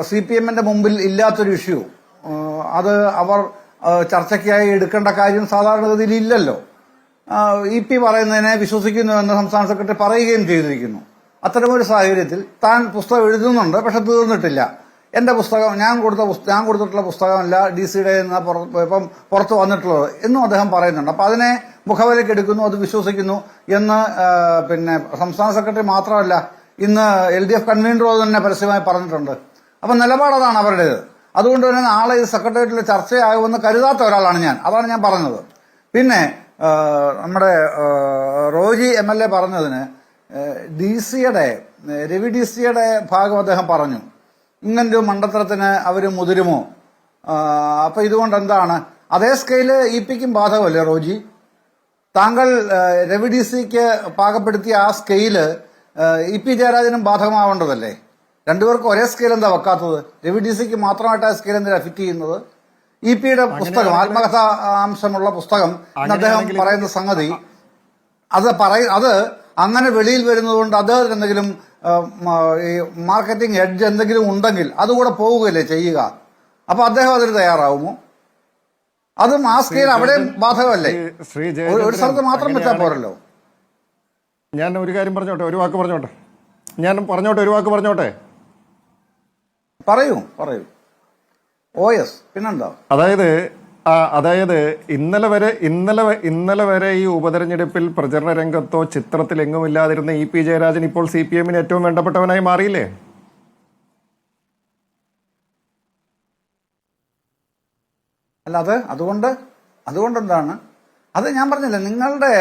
CPM-ന്റെ മുമ്പിൽ ഇല്ലാത്തൊരു ഇഷ്യൂ അത് അവർ ചർച്ചയ്ക്കായി എടുക്കേണ്ട കാര്യം സാധാരണഗതിയിൽ ഇല്ലല്ലോ. EP പറയുന്നതിനെ വിശ്വസിക്കുന്നുവെന്ന് സംസ്ഥാന സെക്രട്ടറി പറയുകയും ചെയ്തിരിക്കുന്നു. അത്തരമൊരു സാഹചര്യത്തിൽ താൻ പുസ്തകം എഴുതുന്നുണ്ട്, പക്ഷെ തീർന്നിട്ടില്ല. എന്റെ പുസ്തകം ഞാൻ കൊടുത്തിട്ടുള്ള പുസ്തകമല്ല DC-യുടെ ഇപ്പം പുറത്തു വന്നിട്ടുള്ളത് എന്നും അദ്ദേഹം പറയുന്നുണ്ട്. അപ്പൊ അതിനെ മുഖവിലേക്ക് എടുക്കുന്നു, അത് വിശ്വസിക്കുന്നു എന്ന് പിന്നെ സംസ്ഥാന സെക്രട്ടറി മാത്രമല്ല ഇന്ന് LDF കൺവീനർ തന്നെ പരസ്യമായി പറഞ്ഞിട്ടുണ്ട്. അപ്പൊ നിലപാടതാണ് അവരുടേത്. അതുകൊണ്ട് തന്നെ നാളെ ഇത് സെക്രട്ടേറിയറ്റിൽ ചർച്ചയാകുമെന്ന് കരുതാത്ത ഒരാളാണ് ഞാൻ. അതാണ് ഞാൻ പറഞ്ഞത്. പിന്നെ നമ്മുടെ റോജി MLA പറഞ്ഞതിന് രവി DC-യുടെ ഭാഗം അദ്ദേഹം പറഞ്ഞു ഇങ്ങനൊരു മണ്ടത്തരത്തിന് അവർ മുതിരുമോ? അപ്പൊ ഇതുകൊണ്ട് എന്താണ്? അതേ സ്കെയില് EP-ക്കും ബാധകമല്ലേ റോജി? താങ്കൾ രവി DC-ക്ക് പാകപ്പെടുത്തിയ ആ സ്കെയില് EP ജയരാജനും ബാധകമാവേണ്ടതല്ലേ? രണ്ടുപേർക്കും ഒരേ സ്കെയിൽ എന്താ വെക്കാത്തത്? രവി DC-ക്ക് മാത്രമായിട്ട് ആ സ്കെയിൽ എന്തിനാ ഫിറ്റ് ചെയ്യുന്നത്? EP-യുടെ പുസ്തകം, ആത്മകഥാ അംശമുള്ള പുസ്തകം എന്ന് അദ്ദേഹം പറയുന്ന സംഗതി അത് അങ്ങനെ വെളിയിൽ വരുന്നതുകൊണ്ട് അദ്ദേഹത്തിന് എന്തെങ്കിലും ഈ മാർക്കറ്റിംഗ് എഡ്ജ് എന്തെങ്കിലും ഉണ്ടെങ്കിൽ അതുകൂടെ പോവുകയല്ലേ ചെയ്യുക. അപ്പൊ അദ്ദേഹം അതിന് തയ്യാറാവുമോ? അതും ആ സ്കെയിൽ അവിടെ ബാധകമല്ലേ? ഒരു സ്ഥലത്ത് മാത്രം വെച്ചാൽ പോരല്ലോ. ഞാൻ ഒരു കാര്യം പറഞ്ഞോട്ടെ, ഒരു വാക്ക് പറഞ്ഞോട്ടെ. പറയൂ. OS പിന്നെന്താ? അതായത് ഇന്നലെ വരെ ഈ ഉപതെരഞ്ഞെടുപ്പിൽ പ്രചരണ രംഗത്തോ ചിത്രത്തിൽ എങ്ങുമില്ലാതിരുന്ന EP ജയരാജൻ ഇപ്പോൾ CPM-ന് ഏറ്റവും വേണ്ടപ്പെട്ടവനായി മാറിയില്ലേ? അല്ല അതുകൊണ്ടെന്താണ്? അത് ഞാൻ പറഞ്ഞില്ല നിങ്ങളുടെ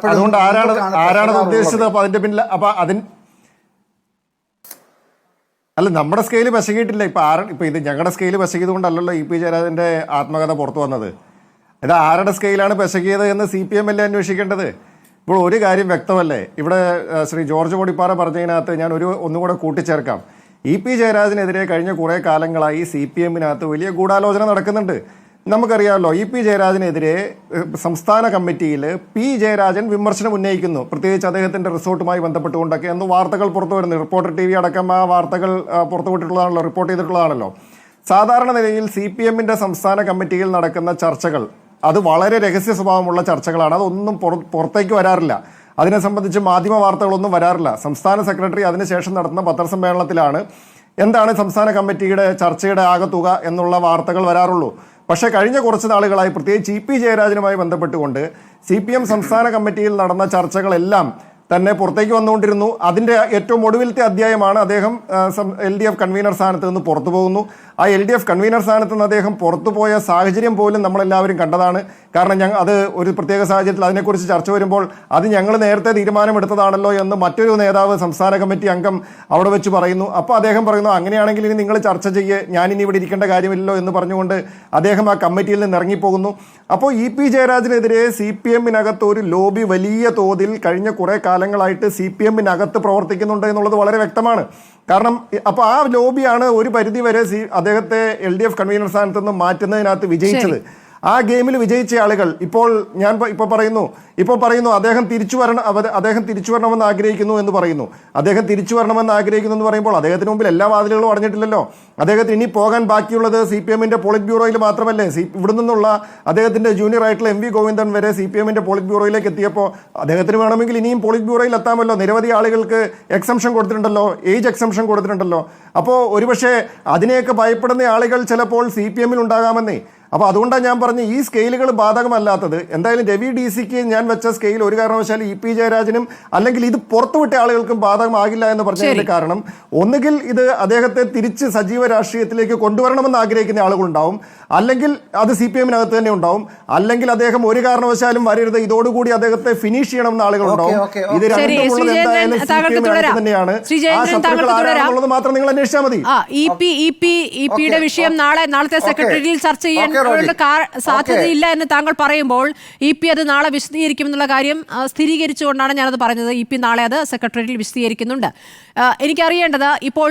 അതുകൊണ്ട് ആരാണ് ഉദ്ദേശിച്ചത്? അപ്പൊ അതിന്റെ പിന്നിൽ അല്ല, നമ്മുടെ സ്കെയില് പശകിയിട്ടില്ല. ഇപ്പൊ ഇത് ഞങ്ങളുടെ സ്കെയില് പശകിയത് കൊണ്ടല്ലല്ലോ EP ജയരാജന്റെ ആത്മകഥ പുറത്തു വന്നത്. ഇത് ആരുടെ സ്കെയിലാണ് പശകിയത് എന്ന് CPM അല്ലേ അന്വേഷിക്കേണ്ടത്? ഇപ്പോൾ ഒരു കാര്യം വ്യക്തമല്ലേ, ഇവിടെ ശ്രീ ജോർജ് കോടിപ്പാറ പറഞ്ഞതിനകത്ത് ഞാൻ ഒന്നുകൂടെ കൂട്ടിച്ചേർക്കാം. EP ജയരാജനെതിരെ കഴിഞ്ഞ കുറെ കാലങ്ങളായി CPM-നകത്ത് വലിയ ഗൂഢാലോചന നടക്കുന്നുണ്ട്. നമുക്കറിയാമല്ലോ, EP ജയരാജനെതിരെ സംസ്ഥാന കമ്മിറ്റിയിൽ P ജയരാജൻ വിമർശനം ഉന്നയിക്കുന്നു, പ്രത്യേകിച്ച് അദ്ദേഹത്തിന്റെ റിസോർട്ടുമായി ബന്ധപ്പെട്ടുകൊണ്ടൊക്കെ എന്ന് വാർത്തകൾ പുറത്തു വരുന്നു. റിപ്പോർട്ടർ TV അടക്കം ആ വാർത്തകൾ പുറത്തുവിട്ടിട്ടുള്ളതാണല്ലോ, റിപ്പോർട്ട് ചെയ്തിട്ടുള്ളതാണല്ലോ. സാധാരണ നിലയിൽ CPM-ന്റെ സംസ്ഥാന കമ്മിറ്റിയിൽ നടക്കുന്ന ചർച്ചകൾ അത് വളരെ രഹസ്യ സ്വഭാവമുള്ള ചർച്ചകളാണ്. അതൊന്നും പുറത്തേക്ക് വരാറില്ല. അതിനെ സംബന്ധിച്ച് മാധ്യമ വാർത്തകളൊന്നും വരാറില്ല. സംസ്ഥാന സെക്രട്ടറി അതിനുശേഷം നടത്തുന്ന പത്രസമ്മേളനത്തിലാണ് എന്താണ് സംസ്ഥാന കമ്മിറ്റിയുടെ ചർച്ചയുടെ ആകെത്തുക എന്നുള്ള വാർത്തകൾ വരാറുള്ളൂ. പക്ഷേ കഴിഞ്ഞ കുറച്ച് നാളുകളായി പ്രത്യേകിച്ച് EP ജയരാജനുമായി ബന്ധപ്പെട്ടുകൊണ്ട് CPM സംസ്ഥാന കമ്മിറ്റിയിൽ നടന്ന ചർച്ചകളെല്ലാം തന്നെ പുറത്തേക്ക് വന്നുകൊണ്ടിരുന്നു. അതിന്റെ ഏറ്റവും ഒടുവിലത്തെ അധ്യായമാണ് അദ്ദേഹം LDF കൺവീനർ സ്ഥാനത്ത് നിന്ന് പുറത്തു പോകുന്നു. ആ LDF കൺവീനർ സ്ഥാനത്ത് നിന്ന് അദ്ദേഹം പുറത്തുപോയ സാഹചര്യം പോലും നമ്മളെല്ലാവരും കണ്ടതാണ്. കാരണം അത് ഒരു പ്രത്യേക സാഹചര്യത്തിൽ അതിനെക്കുറിച്ച് ചർച്ച വരുമ്പോൾ അത് ഞങ്ങൾ നേരത്തെ തീരുമാനമെടുത്തതാണല്ലോ എന്ന് മറ്റൊരു നേതാവ് സംസ്ഥാന കമ്മിറ്റി അംഗം അവിടെ വെച്ച് പറയുന്നു. അപ്പോൾ അദ്ദേഹം പറയുന്നു, അങ്ങനെയാണെങ്കിൽ ഇനി നിങ്ങൾ ചർച്ച ചെയ്യേ, ഞാനിനി ഇവിടെ ഇരിക്കേണ്ട കാര്യമില്ലല്ലോ എന്ന് പറഞ്ഞുകൊണ്ട് അദ്ദേഹം ആ കമ്മിറ്റിയിൽ നിന്ന് ഇറങ്ങിപ്പോകുന്നു. അപ്പോൾ EP ജയരാജനെതിരെ CPM-നകത്ത് ഒരു ലോബി വലിയ തോതിൽ കഴിഞ്ഞ കുറെ കാലങ്ങളായിട്ട് CPM-നകത്ത് പ്രവർത്തിക്കുന്നുണ്ട് എന്നുള്ളത് വളരെ വ്യക്തമാണ്. കാരണം അപ്പോൾ ആ ലോബിയാണ് ഒരു പരിധിവരെ അദ്ദേഹത്തെ LDF കൺവീനർ സ്ഥാനത്ത് നിന്ന് മാറ്റുന്നതിനകത്ത് വിജയിച്ചത്. ആ ഗെയിമിൽ വിജയിച്ച ആളുകൾ ഇപ്പോൾ പറയുന്നു അദ്ദേഹം തിരിച്ചു വരണമെന്ന് ആഗ്രഹിക്കുന്നു എന്ന് പറയുന്നു. അദ്ദേഹം തിരിച്ചു വരണമെന്ന് ആഗ്രഹിക്കുന്നു എന്ന് പറയുമ്പോൾ അദ്ദേഹത്തിന് മുമ്പിൽ എല്ലാ വാതിലുകളും അടഞ്ഞിട്ടില്ലല്ലോ. അദ്ദേഹത്തിന് ഇനി പോകാൻ ബാക്കിയുള്ളത് CPM-ന്റെ പോളിറ്റ് ബ്യൂറോയിൽ മാത്രമല്ലേ. ഇവിടെ നിന്നുള്ള അദ്ദേഹത്തിന്റെ ജൂനിയർ ആയിട്ടുള്ള MV ഗോവിന്ദൻ വരെ CPM-ന്റെ പോളിറ്റ് ബ്യൂറോയിലേക്ക് എത്തിയപ്പോൾ അദ്ദേഹത്തിന് വേണമെങ്കിൽ ഇനിയും പോളിറ്റ് ബ്യൂറോയിൽ എത്താമല്ലോ. നിരവധി ആളുകൾക്ക് എക്സംഷൻ കൊടുത്തിട്ടുണ്ടല്ലോ, ഏജ് എക്സംഷൻ കൊടുത്തിട്ടുണ്ടല്ലോ. അപ്പോൾ ഒരുപക്ഷെ അതിനെയൊക്കെ ഭയപ്പെടുന്ന ആളുകൾ ചിലപ്പോൾ CPM-ൽ ഉണ്ടാകാമെന്നേ. അപ്പോൾ അതുകൊണ്ടാണ് ഞാൻ പറഞ്ഞ ഈ സ്കെയിലുകൾ ബാധകമല്ലാത്തത്. എന്തായാലും രവി DC-ക്ക് ഞാൻ വെച്ച സ്കെയിൽ ഒരു കാരണവശാലും EP ജയരാജനും അല്ലെങ്കിൽ ഇത് പുറത്തുവിട്ട ആളുകൾക്കും ബാധകമാകില്ല എന്ന് പറഞ്ഞതിന്റെ കാരണം, ഒന്നുകിൽ ഇത് അദ്ദേഹത്തെ തിരിച്ച് സജീവ രാഷ്ട്രീയത്തിലേക്ക് കൊണ്ടുവരണമെന്ന് ആഗ്രഹിക്കുന്ന ആളുകളുണ്ടാവും, അല്ലെങ്കിൽ അത് CPM-നകത്ത് തന്നെ ഉണ്ടാവും, അല്ലെങ്കിൽ അദ്ദേഹം ഒരു കാരണവശാലും വരരുത്, ഇതോടുകൂടി അദ്ദേഹത്തെ ഫിനിഷ് ചെയ്യണമെന്ന് ആളുകളുണ്ടാവും. ഇത് രണ്ടുമുള്ളത് എന്തായാലും CPM-നകത്ത് തന്നെയാണ്. ആ ശത്രുക്കൾ ആരാണെന്നുള്ളത് മാത്രം നിങ്ങൾ അന്വേഷിച്ചാൽ മതി. EP-യുടെ വിഷയം നാളത്തെ സെക്രട്ടറിയിൽ ചർച്ച ചെയ്യാൻ സാധ്യതയില്ല എന്ന് താങ്കൾ പറയുമ്പോൾ EP അത് നാളെ വിശദീകരിക്കുമെന്നുള്ള കാര്യം സ്ഥിരീകരിച്ചുകൊണ്ടാണ് ഞാനത് പറഞ്ഞത്. EP നാളെ അത് സെക്രട്ടേറിയറ്റിൽ വിശദീകരിക്കുന്നുണ്ട്. എനിക്കറിയേണ്ടത് ഇപ്പോൾ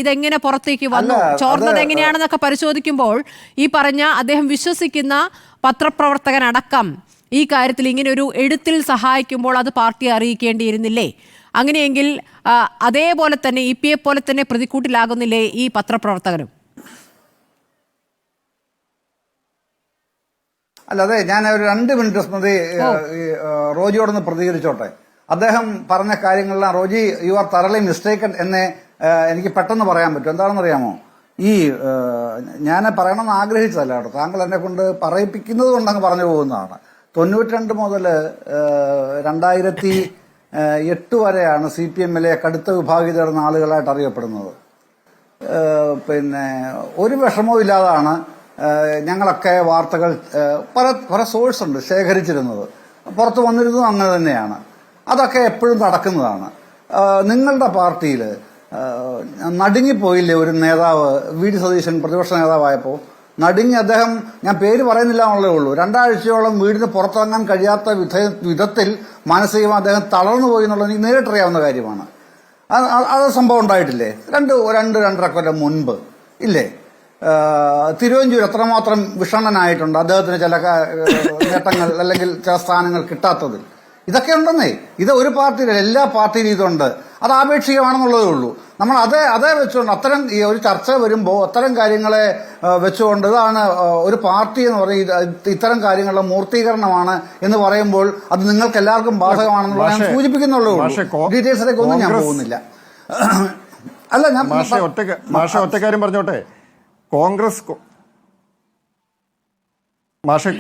ഇതെങ്ങനെ പുറത്തേക്ക് വന്നു, ചോർന്നത് എങ്ങനെയാണെന്നൊക്കെ പരിശോധിക്കുമ്പോൾ ഈ പറഞ്ഞ അദ്ദേഹം വിശ്വസിക്കുന്ന പത്രപ്രവർത്തകനടക്കം ഈ കാര്യത്തിൽ ഇങ്ങനെ ഒരു എഴുത്തിൽ സഹായിക്കുമ്പോൾ അത് പാർട്ടിയെ അറിയിക്കേണ്ടിയിരുന്നില്ലേ? അങ്ങനെയെങ്കിൽ അതേപോലെ തന്നെ EP പോലെ തന്നെ പ്രതിക്കൂട്ടിലാകുന്നില്ലേ ഈ പത്രപ്രവർത്തകരും? അല്ലാതെ ഞാൻ ഒരു 2 മിനിറ്റ് സ്മൃതി റോജിയോടൊന്ന് പ്രതികരിച്ചോട്ടെ. അദ്ദേഹം പറഞ്ഞ കാര്യങ്ങളെല്ലാം റോജി യു ആർ തറലി മിസ്റ്റേക്കൺ എന്ന് എനിക്ക് പെട്ടെന്ന് പറയാൻ പറ്റും. എന്താണെന്നറിയാമോ, ഈ ഞാൻ പറയണമെന്ന് ആഗ്രഹിച്ചതല്ല കേട്ടോ, താങ്കൾ എന്നെ കൊണ്ട് പറയിപ്പിക്കുന്നത് കൊണ്ടങ്ങ് പറഞ്ഞു പോകുന്നതാണ്. 92 മുതൽ 2008 വരെയാണ് CPM-ലെ കടുത്ത വിഭാഗീയതയുടെ നാളുകളായിട്ട് അറിയപ്പെടുന്നത്. പിന്നെ ഒരു വിഷമവും ഇല്ലാതാണ് ഞങ്ങളൊക്കെ വാർത്തകൾ പല സോഴ്സ് ഉണ്ട് ശേഖരിച്ചിരുന്നത്, പുറത്ത് വന്നിരുന്നതും അങ്ങനെ തന്നെയാണ്. അതൊക്കെ എപ്പോഴും നടക്കുന്നതാണ്. നിങ്ങളുടെ പാർട്ടിയിൽ നടുങ്ങിപ്പോയില്ലേ ഒരു നേതാവ്, VD സതീശൻ പ്രതിപക്ഷ നേതാവായപ്പോൾ നടുങ്ങി അദ്ദേഹം, ഞാൻ പേര് പറയുന്നില്ല എന്നുള്ളതേ ഉള്ളൂ, 2 ആഴ്ചയോളം വീടിന് പുറത്തിറങ്ങാൻ കഴിയാത്ത വിധത്തിൽ മാനസികമായി അദ്ദേഹം തളർന്നു പോയി എന്നുള്ളത് എനിക്ക് നേരിട്ടറിയാവുന്ന കാര്യമാണ്. അത് സംഭവം ഉണ്ടായിട്ടില്ലേ 2-2.5 കൊല്ലം മുൻപ് ഇല്ലേ? തിരുവഞ്ചൂർ എത്രമാത്രം വിഷണ്ണനായിട്ടുണ്ട് അദ്ദേഹത്തിന് ചില നേട്ടങ്ങൾ അല്ലെങ്കിൽ ചില സ്ഥാനങ്ങൾ കിട്ടാത്തതിൽ. ഇതൊക്കെ ഉണ്ടെന്നേ. ഇത് ഒരു പാർട്ടിയില്ല, എല്ലാ പാർട്ടിയിലും ഇതുണ്ട്. അത് ആപേക്ഷികമാണെന്നുള്ളതേ ഉള്ളൂ. നമ്മൾ അതേ വെച്ചുകൊണ്ട് അത്തരം ഈ ഒരു ചർച്ച വരുമ്പോൾ അത്തരം കാര്യങ്ങളെ വെച്ചുകൊണ്ട് ഇതാണ് ഒരു പാർട്ടി എന്ന് പറയുന്നത്, ഇത്തരം കാര്യങ്ങളുടെ മൂർത്തീകരണമാണ് എന്ന് പറയുമ്പോൾ അത് നിങ്ങൾക്ക് എല്ലാവർക്കും ബാധകമാണെന്നുള്ള ഞാൻ സൂചിപ്പിക്കുന്നുള്ളൂ. ഡീറ്റെയിൽസിലേക്ക് ഒന്നും ഞാൻ പോകുന്നില്ല. അല്ല, ഞാൻ ഒറ്റ കാര്യം പറഞ്ഞോട്ടെ.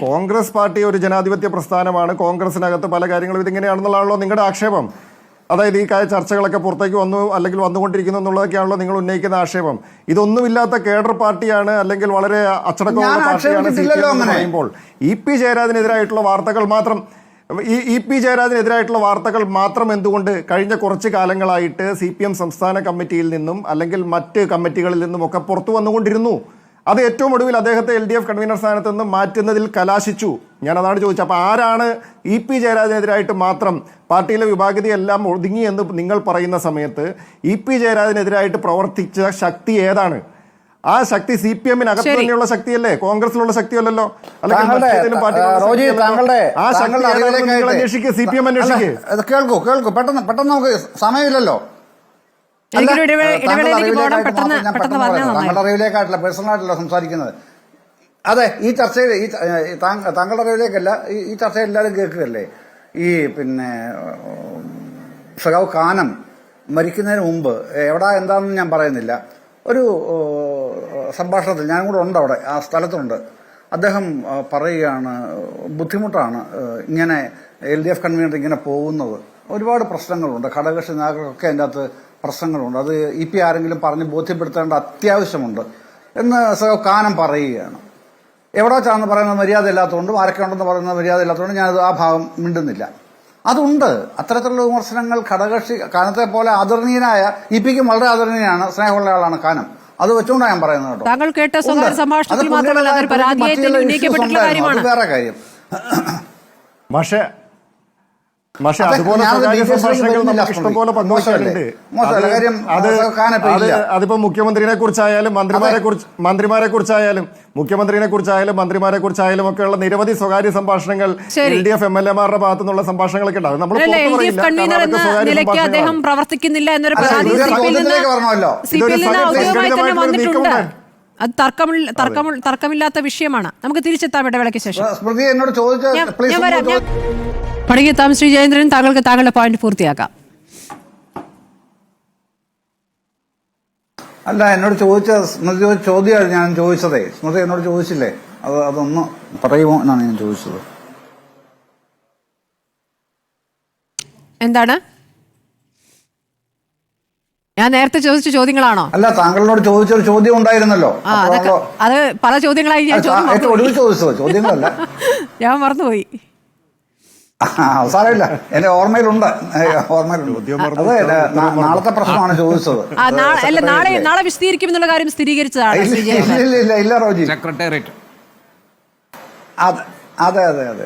കോൺഗ്രസ് പാർട്ടി ഒരു ജനാധിപത്യ പ്രസ്ഥാനമാണ്. കോൺഗ്രസിനകത്ത് പല കാര്യങ്ങളും ഇതിങ്ങനെയാണെന്നുള്ളതാണല്ലോ നിങ്ങളുടെ ആക്ഷേപം. അതായത് ഈ ചർച്ചകളൊക്കെ പുറത്തേക്ക് വന്നു അല്ലെങ്കിൽ വന്നുകൊണ്ടിരിക്കുന്നു എന്നുള്ളതൊക്കെയാണല്ലോ നിങ്ങൾ ഉന്നയിക്കുന്ന ആക്ഷേപം. ഇതൊന്നുമില്ലാത്ത കേഡർ പാർട്ടിയാണ് അല്ലെങ്കിൽ വളരെ അച്ചടക്കമുള്ള പാർട്ടിയാണ് എന്ന് പറയുമ്പോൾ EP ജയരാജനെതിരായിട്ടുള്ള വാർത്തകൾ മാത്രം എന്തുകൊണ്ട് കഴിഞ്ഞ കുറച്ച് കാലങ്ങളായിട്ട് CPM സംസ്ഥാന കമ്മിറ്റിയിൽ നിന്നും അല്ലെങ്കിൽ മറ്റ് കമ്മിറ്റികളിൽ നിന്നും ഒക്കെ പുറത്തു വന്നുകൊണ്ടിരുന്നു? അത് ഏറ്റവും ഒടുവിൽ അദ്ദേഹത്തെ LDF കൺവീനർ സ്ഥാനത്ത് നിന്ന് മാറ്റുന്നതിൽ കലാശിച്ചു. ഞാൻ അതാണ് ചോദിച്ചത്. അപ്പോൾ ആരാണ് EP ജയരാജനെതിരായിട്ട് മാത്രം പാർട്ടിയിലെ വിഭാഗീയതയെല്ലാം ഒതുങ്ങി എന്ന് നിങ്ങൾ പറയുന്ന സമയത്ത് EP ജയരാജനെതിരായിട്ട് പ്രവർത്തിച്ച ശക്തി ഏതാണ്? ആ ശക്തി CPM-നകത്ത് തന്നെയുള്ള ശക്തിയല്ലേ, കോൺഗ്രസിലുള്ള ശക്തിയല്ലല്ലോ. CPM അന്വേഷിക്കുക. കേൾക്കൂ പെട്ടെന്ന് നമുക്ക് സമയമില്ലല്ലോ. താങ്കളുടെ അറിവിലേക്കായിട്ടല്ല, പേഴ്സണലായിട്ടല്ല സംസാരിക്കുന്നത്. അതെ, ഈ ചർച്ചയിൽ താങ്കളുടെ അറിവിലേക്കല്ല, ഈ ചർച്ചയിൽ എല്ലാവരും കേൾക്കുകയല്ലേ. ഈ പിന്നെ സഖാവ് കാനം മരിക്കുന്നതിന് മുമ്പ് എന്താണെന്ന് ഞാൻ പറയുന്നില്ല, ഒരു സംഭാഷണത്തിൽ ഞാനും കൂടെ ഉണ്ട്, അവിടെ ആ സ്ഥലത്തുണ്ട്. അദ്ദേഹം പറയുകയാണ്, ബുദ്ധിമുട്ടാണ് ഇങ്ങനെ LDF കൺവീനർ ഇങ്ങനെ പോകുന്നത്, ഒരുപാട് പ്രശ്നങ്ങളുണ്ട്, ഘടകകക്ഷി നേതാക്കൾക്കൊക്കെ അതിൻ്റെ അകത്ത് പ്രശ്നങ്ങളുണ്ട്, അത് EP ആരെങ്കിലും പറഞ്ഞ് ബോധ്യപ്പെടുത്തേണ്ട അത്യാവശ്യമുണ്ട് എന്ന് കാനം പറയുകയാണ്. എവിടെ വെച്ചാണെന്ന് പറയുന്നത് മര്യാദ ഇല്ലാത്തതുകൊണ്ടും ആരൊക്കെ ഉണ്ടെന്ന് പറയുന്നത് മര്യാദ ഇല്ലാത്തതുകൊണ്ടും ഞാനത് ആ ഭാഗം മിണ്ടുന്നില്ല. അതുണ്ട്, അത്തരത്തിലുള്ള വിമർശനങ്ങൾ ഘടകകക്ഷി കാനത്തെ പോലെ ആദരണീയനായ EP-ക്കും വളരെ ആദരണീയനാണ്, സ്നേഹമുള്ള ആളാണ് കാനം. അത് വെച്ചുകൊണ്ടാണ് ഞാൻ പറയുന്നത് കേട്ടോ. താങ്കൾ കേട്ട സംഭാഷണത്തിൽ മാത്രമല്ല അത് വേറെ കാര്യം. പക്ഷെ അതുപോലെ അതിപ്പോ മുഖ്യമന്ത്രിനെ കുറിച്ചായാലും മന്ത്രിമാരെ കുറിച്ചായാലും ഒക്കെയുള്ള നിരവധി സ്വകാര്യ സംഭാഷണങ്ങൾ LDF MLA-മാരുടെ ഭാഗത്തു നിന്നുള്ള സംഭാഷണങ്ങളൊക്കെ ഉണ്ടാവും. നമ്മൾ അദ്ദേഹം പ്രവർത്തിക്കുന്നില്ല എന്നൊരു പരാതി അത് തർക്കമില്ലാത്ത വിഷയമാണ്. നമുക്ക് തിരിച്ചെത്താം ഇടവേളയ്ക്ക് ശേഷം. മടങ്ങിയെത്താം. ശ്രീ ജയേന്ദ്രൻ, താങ്കളുടെ പോയിന്റ് പൂർത്തിയാക്കാം. അല്ല, എന്നോട് സ്മൃതി ചോദ്യമാണ് ഞാൻ ചോദിച്ചതേ. സ്മൃതി എന്നോട് ചോദിച്ചില്ലേ, അതൊന്ന് പറയുമോ എന്നാണ് ഞാൻ ചോദിച്ചത്. എന്താണ്? ഞാൻ നേരത്തെ ചോദിച്ച ചോദ്യങ്ങളാണോ? അല്ല, താങ്കളോട് ചോദിച്ചൊരു ചോദ്യം ഉണ്ടായിരുന്നല്ലോ. അത് പല ചോദ്യങ്ങളായി ഞാൻ ചോദിച്ചത് ചോദ്യങ്ങളല്ല, ഞാൻ മറന്നുപോയി. അവസാനമില്ല, എന്റെ ഓർമ്മയിലുണ്ട്. നാളത്തെ പ്രശ്നമാണ് ചോദിച്ചത്. നാളെ വിശദീകരിക്കും എന്നുള്ള കാര്യം സ്ഥിരീകരിച്ചതാണ്. ഇല്ല റോജി, അതെ അതെ അതെ അതെ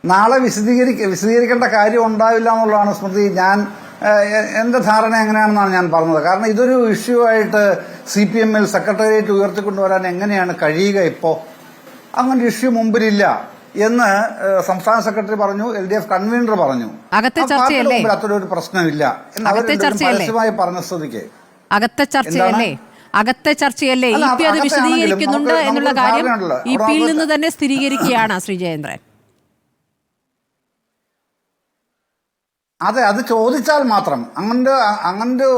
നാളെ വിശദീകരിക്കേണ്ട കാര്യം ഉണ്ടാവില്ല എന്നുള്ളതാണ് സ്മൃതി. ഞാൻ എന്റെ ധാരണ എങ്ങനെയാണെന്നാണ് ഞാൻ പറഞ്ഞത്. കാരണം ഇതൊരു ഇഷ്യൂ ആയിട്ട് CPM-ൽ സെക്രട്ടേറിയറ്റ് ഉയർത്തിക്കൊണ്ടുവരാൻ എങ്ങനെയാണ് കഴിയുക? ഇപ്പോ അങ്ങനെ ഇഷ്യൂ മുമ്പിലില്ല എന്ന് സംസ്ഥാന സെക്രട്ടറി പറഞ്ഞു, LDF കൺവീനർ പറഞ്ഞു. അത്തരൊരു പ്രശ്നമില്ല എന്ന് അവർ പരസ്യമായി പറഞ്ഞ സ്ഥിതിക്ക് അകത്തെ ചർച്ചയല്ലേ EP അത് വിശദീകരിക്കുന്നുണ്ട് എന്നുള്ള കാര്യം EPയിൽ നിന്ന് തന്നെ സ്ഥിരീകരിക്കുകയാണ് ശ്രീ ജയേന്ദ്രൻ. അതെ, അത് ചോദിച്ചാൽ മാത്രം, അങ്ങനെ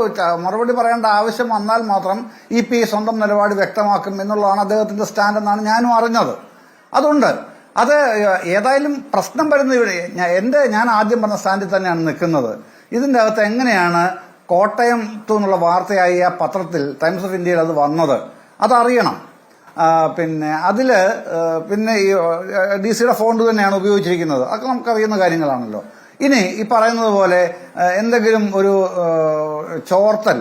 മറുപടി പറയേണ്ട ആവശ്യം വന്നാൽ മാത്രം EP സ്വന്തം നിലപാട് വ്യക്തമാക്കും എന്നുള്ളതാണ് അദ്ദേഹത്തിന്റെ സ്റ്റാൻഡ് എന്നാണ് ഞാനും അറിഞ്ഞത്. അതുകൊണ്ട് അത് ഏതായാലും പ്രശ്നം വരുന്ന ഇവിടെ ഞാൻ ആദ്യം പറഞ്ഞ സ്റ്റാൻഡിൽ തന്നെയാണ് നിൽക്കുന്നത്. ഇതിന്റെ അകത്ത് എങ്ങനെയാണ് കോട്ടയത്തു നിന്നുള്ള വാർത്തയായി ആ പത്രത്തിൽ ടൈംസ് ഓഫ് ഇന്ത്യയിൽ അത് വന്നത് അതറിയണം. പിന്നെ അതില് പിന്നെ ഈ DC-യുടെ ഫോണ്ട് തന്നെയാണ് ഉപയോഗിച്ചിരിക്കുന്നത്. അതൊക്കെ നമുക്കറിയുന്ന കാര്യങ്ങളാണല്ലോ. ഇനി ഈ പറയുന്നത് പോലെ എന്തെങ്കിലും ഒരു ചോർത്തൽ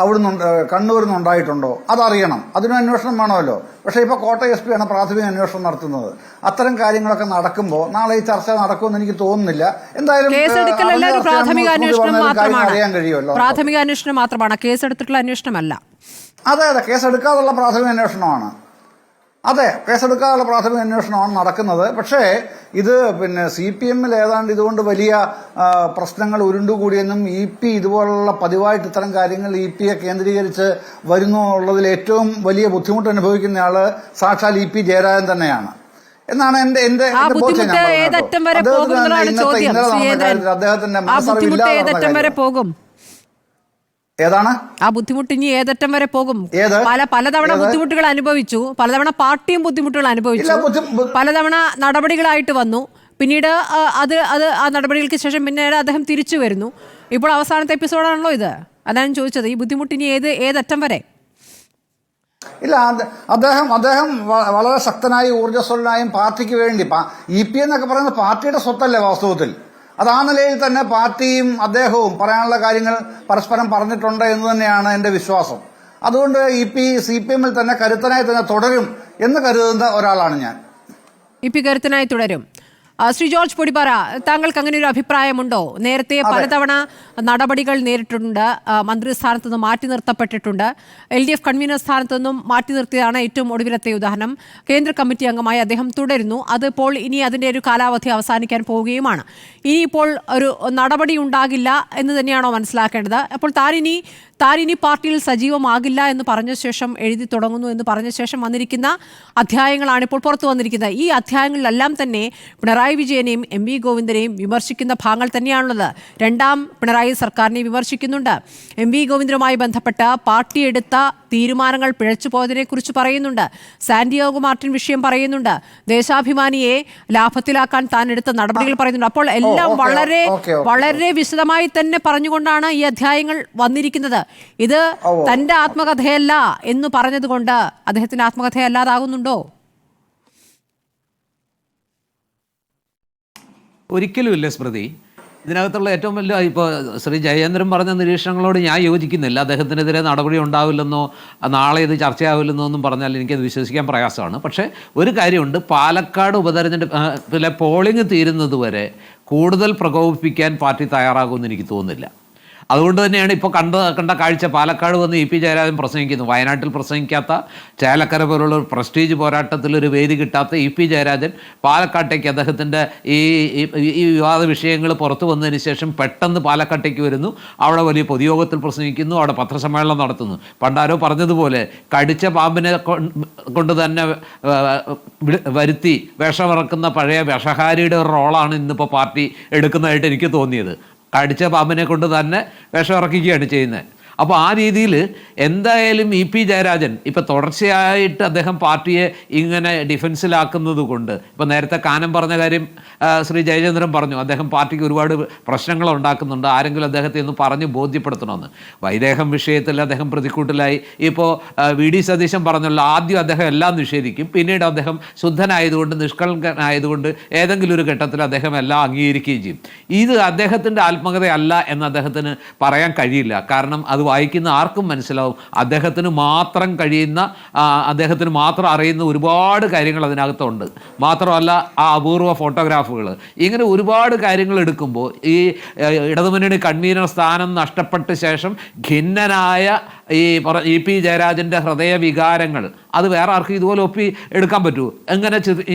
അവിടുന്ന് കണ്ണൂരിൽ നിന്ന് ഉണ്ടായിട്ടുണ്ടോ അതറിയണം. അതിനും അന്വേഷണം വേണമല്ലോ. പക്ഷെ ഇപ്പൊ കോട്ടയം SP ആണ് പ്രാഥമിക അന്വേഷണം നടത്തുന്നത്. അത്തരം കാര്യങ്ങളൊക്കെ നടക്കുമ്പോൾ നാളെ ഈ ചർച്ച നടക്കുമെന്ന് എനിക്ക് തോന്നുന്നില്ല. എന്തായാലും അറിയാൻ കഴിയുമല്ലോ. പ്രാഥമിക അന്വേഷണം മാത്രമാണ്, കേസെടുത്തിട്ടുള്ള അന്വേഷണമല്ല. അതെ അതെ, കേസെടുക്കാതുള്ള പ്രാഥമിക അന്വേഷണമാണ്. അതെ, കേസെടുക്കാനുള്ള പ്രാഥമിക അന്വേഷണമാണ് നടക്കുന്നത്. പക്ഷേ ഇത് പിന്നെ CPM-ൽ ഏതാണ്ട് ഇതുകൊണ്ട് വലിയ പ്രശ്നങ്ങൾ ഉരുണ്ടുകൂടിയെന്നും EP ഇതുപോലുള്ള പതിവായിട്ട് ഇത്തരം കാര്യങ്ങൾ EP-യെ കേന്ദ്രീകരിച്ച് വരുന്നു ഉള്ളതിൽ ഏറ്റവും വലിയ ബുദ്ധിമുട്ട് അനുഭവിക്കുന്നയാള് സാക്ഷാൽ EP ജയരാജൻ തന്നെയാണ് എന്നാണ് എന്റെ അദ്ദേഹത്തിന്റെ മനസ്സറിവില്ല. ഏതാണ് ആ ബുദ്ധിമുട്ട്? ഇനി ഏതറ്റം വരെ പോകും? പലതവണ ബുദ്ധിമുട്ടുകൾ അനുഭവിച്ചു, പലതവണ പാർട്ടിയും ബുദ്ധിമുട്ടുകൾ അനുഭവിച്ചു, പലതവണ നടപടികളായിട്ട് വന്നു. പിന്നീട് ആ നടപടികൾക്ക് ശേഷം പിന്നീട് അദ്ദേഹം തിരിച്ചു വരുന്നു. ഇപ്പോൾ അവസാനത്തെ എപ്പിസോഡാണല്ലോ ഇത്. അതാണ് ചോദിച്ചത്, ഈ ബുദ്ധിമുട്ട് ഇനി ഏതറ്റം വരെ? ഇല്ല, അദ്ദേഹം വളരെ ശക്തനായി ഊർജ്ജസ്വലനായും പാർട്ടിക്ക് വേണ്ടി EP എന്നൊക്കെ പറയുന്നത് പാർട്ടിയുടെ സ്വത്തല്ലേ വാസ്തവത്തിൽ. അത് ആ നിലയിൽ തന്നെ പാർട്ടിയും അദ്ദേഹവും പറയാനുള്ള കാര്യങ്ങൾ പരസ്പരം പറഞ്ഞിട്ടുണ്ട് എന്ന് തന്നെയാണ് എന്റെ വിശ്വാസം. അതുകൊണ്ട് EP CPM-ൽ തന്നെ കരുത്തനായി തന്നെ തുടരും എന്ന് കരുതുന്ന ഒരാളാണ് ഞാൻ. EP കരുത്തനായി തുടരും. ശ്രീ ജോർജ് പൊടിപ്പാറ, താങ്കൾക്ക് അങ്ങനെ ഒരു അഭിപ്രായമുണ്ടോ? നേരത്തെ പലതവണ നടപടികൾ നേരിട്ടുണ്ട്, മന്ത്രിസ്ഥാനത്ത് നിന്ന് മാറ്റി നിർത്തപ്പെട്ടിട്ടുണ്ട്, LDF കൺവീനർ സ്ഥാനത്ത് നിന്നും മാറ്റി നിർത്തിയതാണ് ഏറ്റവും ഒടുവിലത്തെ ഉദാഹരണം. കേന്ദ്ര കമ്മിറ്റി അംഗമായി അദ്ദേഹം തുടരുന്നു. അതിപ്പോൾ ഇനി അതിൻ്റെ ഒരു കാലാവധി അവസാനിക്കാൻ പോവുകയുമാണ്. ഇനിയിപ്പോൾ ഒരു നടപടി ഉണ്ടാകില്ല എന്ന് തന്നെയാണോ മനസ്സിലാക്കേണ്ടത്? അപ്പോൾ താനിനി പാർട്ടിയിൽ സജീവമാകില്ല എന്ന് പറഞ്ഞ ശേഷം എഴുതി തുടങ്ങുന്നു എന്ന് പറഞ്ഞ ശേഷം വന്നിരിക്കുന്ന അധ്യായങ്ങളാണ് ഇപ്പോൾ പുറത്തു വന്നിരിക്കുന്നത്. ഈ അധ്യായങ്ങളിലെല്ലാം തന്നെ പിണറായി വിജയനെയും MV ഗോവിന്ദനെയും വിമർശിക്കുന്ന ഭാഗങ്ങൾ തന്നെയാണുള്ളത്. രണ്ടാം പിണറായി സർക്കാരിനെ വിമർശിക്കുന്നുണ്ട്. MV ഗോവിന്ദനുമായി ബന്ധപ്പെട്ട് പാർട്ടി എടുത്ത തീരുമാനങ്ങൾ പിഴച്ചുപോയതിനെ കുറിച്ച് പറയുന്നുണ്ട്. സാന്റിയാഗോ മാർട്ടിൻ വിഷയം പറയുന്നുണ്ട്. ദേശാഭിമാനിയെ ലാഭത്തിലാക്കാൻ താൻ എടുത്ത നടപടികൾ പറയുന്നുണ്ട്. അപ്പോൾ എല്ലാം വളരെ വിശദമായി തന്നെ പറഞ്ഞുകൊണ്ടാണ് ഈ അധ്യായങ്ങൾ വന്നിരിക്കുന്നത്. ഇത് തന്റെ ആത്മകഥയല്ല എന്ന് പറഞ്ഞതുകൊണ്ട് അദ്ദേഹത്തിന്റെ ആത്മകഥയല്ലാതാകുന്നുണ്ടോ? ഒരിക്കലുമില്ല സ്മൃതി. ഇതിനകത്തുള്ള ഏറ്റവും വലിയ ഇപ്പോൾ ശ്രീ ജയേന്ദ്രൻ പറഞ്ഞ നിരീക്ഷണങ്ങളോട് ഞാൻ യോജിക്കുന്നില്ല. അദ്ദേഹത്തിനെതിരെ നടപടി ഉണ്ടാവില്ലെന്നോ നാളെ ഇത് ചർച്ചയാവില്ലെന്നോ ഒന്നും പറഞ്ഞാൽ എനിക്കത് വിശ്വസിക്കാൻ പ്രയാസമാണ്. പക്ഷേ ഒരു കാര്യമുണ്ട്, പാലക്കാട് ഉപതെരഞ്ഞെടുപ്പിലെ പോളിംഗ് തീരുന്നത് വരെ കൂടുതൽ പ്രകോപിപ്പിക്കാൻ പാർട്ടി തയ്യാറാകുമെന്ന് എനിക്ക് തോന്നുന്നില്ല. അതുകൊണ്ട് തന്നെയാണ് ഇപ്പോൾ കണ്ട കാഴ്ച പാലക്കാട് വന്ന് EP ജയരാജൻ പ്രസംഗിക്കുന്നു. വയനാട്ടിൽ പ്രസംഗിക്കാത്ത, ചേലക്കര പോലുള്ള ഒരു പ്രസ്റ്റീജ് പോരാട്ടത്തിലൊരു വേദി കിട്ടാത്ത EP ജയരാജൻ പാലക്കാട്ടേക്ക് അദ്ദേഹത്തിൻ്റെ ഈ വിവാദ വിഷയങ്ങൾ പുറത്തു വന്നതിന് ശേഷം പെട്ടെന്ന് പാലക്കാട്ടേക്ക് വരുന്നു. അവിടെ വലിയ പൊതുയോഗത്തിൽ പ്രസംഗിക്കുന്നു, അവിടെ പത്രസമ്മേളനം നടത്തുന്നു. പണ്ടാരോ പറഞ്ഞതുപോലെ കടിച്ച പാമ്പിനെ കൊണ്ട് തന്നെ വരുത്തി വിഷമിറക്കുന്ന പഴയ വിഷഹാരിയുടെ ഒരു റോളാണ് ഇന്നിപ്പോൾ പാർട്ടി എടുക്കുന്നതായിട്ട് എനിക്ക് തോന്നിയത്. കടിച്ച പാമ്പിനെ കൊണ്ട് തന്നെ വിഷം ഇറക്കിക്കുകയാണ് ചെയ്യുന്നത്. അപ്പോൾ ആ രീതിയിൽ എന്തായാലും EP ജയരാജൻ ഇപ്പോൾ തുടർച്ചയായിട്ട് അദ്ദേഹം പാർട്ടിയെ ഇങ്ങനെ ഡിഫൻസിലാക്കുന്നത് കൊണ്ട്, ഇപ്പോൾ നേരത്തെ കാനം പറഞ്ഞ കാര്യം ശ്രീ ജയചന്ദ്രൻ പറഞ്ഞു, അദ്ദേഹം പാർട്ടിക്ക് ഒരുപാട് പ്രശ്നങ്ങൾ ഉണ്ടാക്കുന്നുണ്ട്, ആരെങ്കിലും അദ്ദേഹത്തെ ഒന്ന് പറഞ്ഞ് ബോധ്യപ്പെടുത്തണമെന്ന്. വൈദേഹം വിഷയത്തിൽ അദ്ദേഹം പ്രതിക്കൂട്ടിലായി. ഇപ്പോൾ VD സതീശൻ പറഞ്ഞല്ലോ, ആദ്യം അദ്ദേഹം എല്ലാം നിഷേധിക്കും, പിന്നീട് അദ്ദേഹം ശുദ്ധനായതുകൊണ്ട് നിഷ്കളങ്കനായതുകൊണ്ട് ഏതെങ്കിലും ഒരു ഘട്ടത്തിൽ അദ്ദേഹം എല്ലാം അംഗീകരിക്കുകയും ചെയ്യും. ഇത് അദ്ദേഹത്തിൻ്റെ ആത്മകഥയല്ല എന്ന് അദ്ദേഹത്തിന് പറയാൻ കഴിയില്ല. കാരണം അത് വായിക്കുന്ന ആർക്കും മനസ്സിലാവും അദ്ദേഹത്തിന് മാത്രം കഴിയുന്ന അദ്ദേഹത്തിന് മാത്രം അറിയുന്ന ഒരുപാട് കാര്യങ്ങൾ അതിനകത്തുണ്ട്. മാത്രമല്ല ആ അപൂർവ ഫോട്ടോഗ്രാഫുകൾ, ഇങ്ങനെ ഒരുപാട് കാര്യങ്ങൾ എടുക്കുമ്പോൾ ഈ ഇടതുമുന്നണി കൺവീനർ സ്ഥാനം നഷ്ടപ്പെട്ട ശേഷം ഖിന്നനായ ഈ പി ജയരാജൻ്റെ ഹൃദയവികാരങ്ങൾ അത് വേറെ ആർക്കും ഇതുപോലെ ഒപ്പി എടുക്കാൻ പറ്റൂ,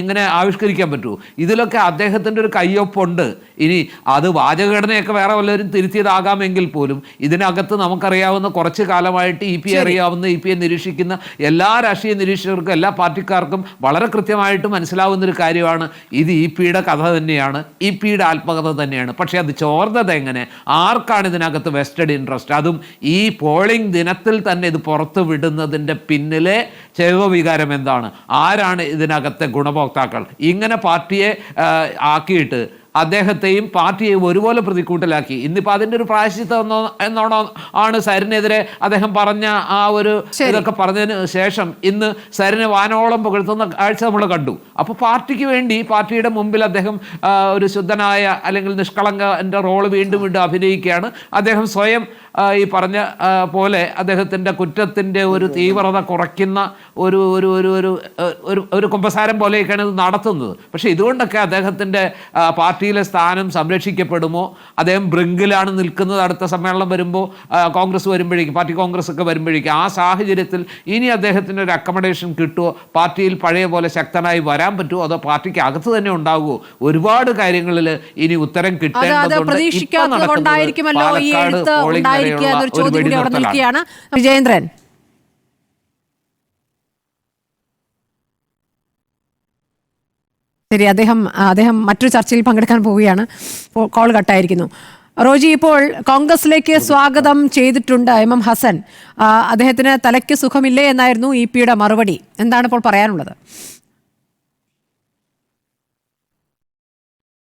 ഇങ്ങനെ ആവിഷ്കരിക്കാൻ പറ്റൂ? ഇതിലൊക്കെ അദ്ദേഹത്തിൻ്റെ ഒരു കയ്യൊപ്പുണ്ട്. ഇനി അത് വാചകഘടനയൊക്കെ വേറെ വല്ലവരും തിരുത്തിയതാകാമെങ്കിൽ പോലും ഇതിനകത്ത് നമുക്കറിയാവുന്ന കുറച്ച് കാലമായിട്ട് അറിയാവുന്ന ഇ നിരീക്ഷിക്കുന്ന എല്ലാ രാഷ്ട്രീയ നിരീക്ഷകർക്കും എല്ലാ പാർട്ടിക്കാർക്കും വളരെ കൃത്യമായിട്ട് മനസ്സിലാവുന്നൊരു കാര്യമാണ് ഇത് ഇ.പിയുടെ കഥ തന്നെയാണ്, ഇ.പിയുടെ ആത്മകഥ തന്നെയാണ്. പക്ഷേ അത് ചോർന്നത് എങ്ങനെ? ആർക്കാണ് ഇതിനകത്ത് വെസ്റ്റഡ് ഇൻട്രസ്റ്റ്? അതും ഈ പോളിംഗ് ദിനത്തിൽ തന്നെ ഇത് പുറത്തു വിടുന്നതിൻ്റെ പിന്നിലെ വികാരം എന്താണ്? ആരാണ് ഇതിനകത്തെ ഗുണഭോക്താക്കൾ? ഇങ്ങനെ പാർട്ടിയെ ആക്കിയിട്ട് അദ്ദേഹത്തെയും പാർട്ടിയെയും ഒരുപോലെ പ്രതിക്കൂട്ടിലാക്കി. ഇന്നിപ്പോൾ അതിൻ്റെ ഒരു പ്രായശ്ചിത്തം എന്നോണം ആണ് സരിനെതിരെ അദ്ദേഹം പറഞ്ഞ ആ ഒരു ഇതൊക്കെ പറഞ്ഞതിന് ശേഷം ഇന്ന് സരിനെ വാനോളം പുകഴ്ത്തുന്ന കാഴ്ച നമ്മൾ കണ്ടു. അപ്പോൾ പാർട്ടിക്ക് വേണ്ടി പാർട്ടിയുടെ മുമ്പിൽ അദ്ദേഹം ഒരു ശുദ്ധനായ അല്ലെങ്കിൽ നിഷ്കളങ്കൻ്റെ റോള് വീണ്ടും വീണ്ടും അഭിനയിക്കുകയാണ്. അദ്ദേഹം സ്വയം ഈ പറഞ്ഞ പോലെ അദ്ദേഹത്തിൻ്റെ കുറ്റത്തിൻ്റെ ഒരു തീവ്രത കുറയ്ക്കുന്ന ഒരു ഒരു ഒരു ഒരു ഒരു കുമ്പസാരം പോലെയൊക്കെയാണ് ഇത് നടത്തുന്നത്. പക്ഷേ ഇതുകൊണ്ടൊക്കെ അദ്ദേഹത്തിൻ്റെ പാർട്ടിയിലെ സ്ഥാനം സംരക്ഷിക്കപ്പെടുമോ? അദ്ദേഹം ബ്രിങ്കിലാണ് നിൽക്കുന്നത്. അടുത്ത സമ്മേളനം വരുമ്പോൾ കോൺഗ്രസ് വരുമ്പോഴേക്കും, പാർട്ടി കോൺഗ്രസ് ഒക്കെ വരുമ്പോഴേക്കും ആ സാഹചര്യത്തിൽ ഇനി അദ്ദേഹത്തിന് ഒരു അക്കമഡേഷൻ കിട്ടുമോ? പാർട്ടിയിൽ പഴയ പോലെ ശക്തനായി വരാൻ പറ്റുമോ? അതോ പാർട്ടിക്ക് അകത്ത് തന്നെ ഉണ്ടാകുമോ? ഒരുപാട് കാര്യങ്ങളിൽ ഇനി ഉത്തരം കിട്ടേണ്ടതുണ്ട്. വിജയേന്ദ്രൻ, ശരി, അദ്ദേഹം മറ്റൊരു ചർച്ചയിൽ പങ്കെടുക്കാൻ പോവുകയാണ്. കോൾ കട്ടായിരിക്കുന്നു. റോജി, ഇപ്പോൾ കോൺഗ്രസിലേക്ക് സ്വാഗതം ചെയ്തിട്ടുണ്ട് എം ഹസൻ. അദ്ദേഹത്തിന് തലയ്ക്ക് സുഖമില്ലേ എന്നായിരുന്നു ഇ.പിയുടെ മറുപടി. എന്താണ് ഇപ്പോൾ പറയാനുള്ളത്?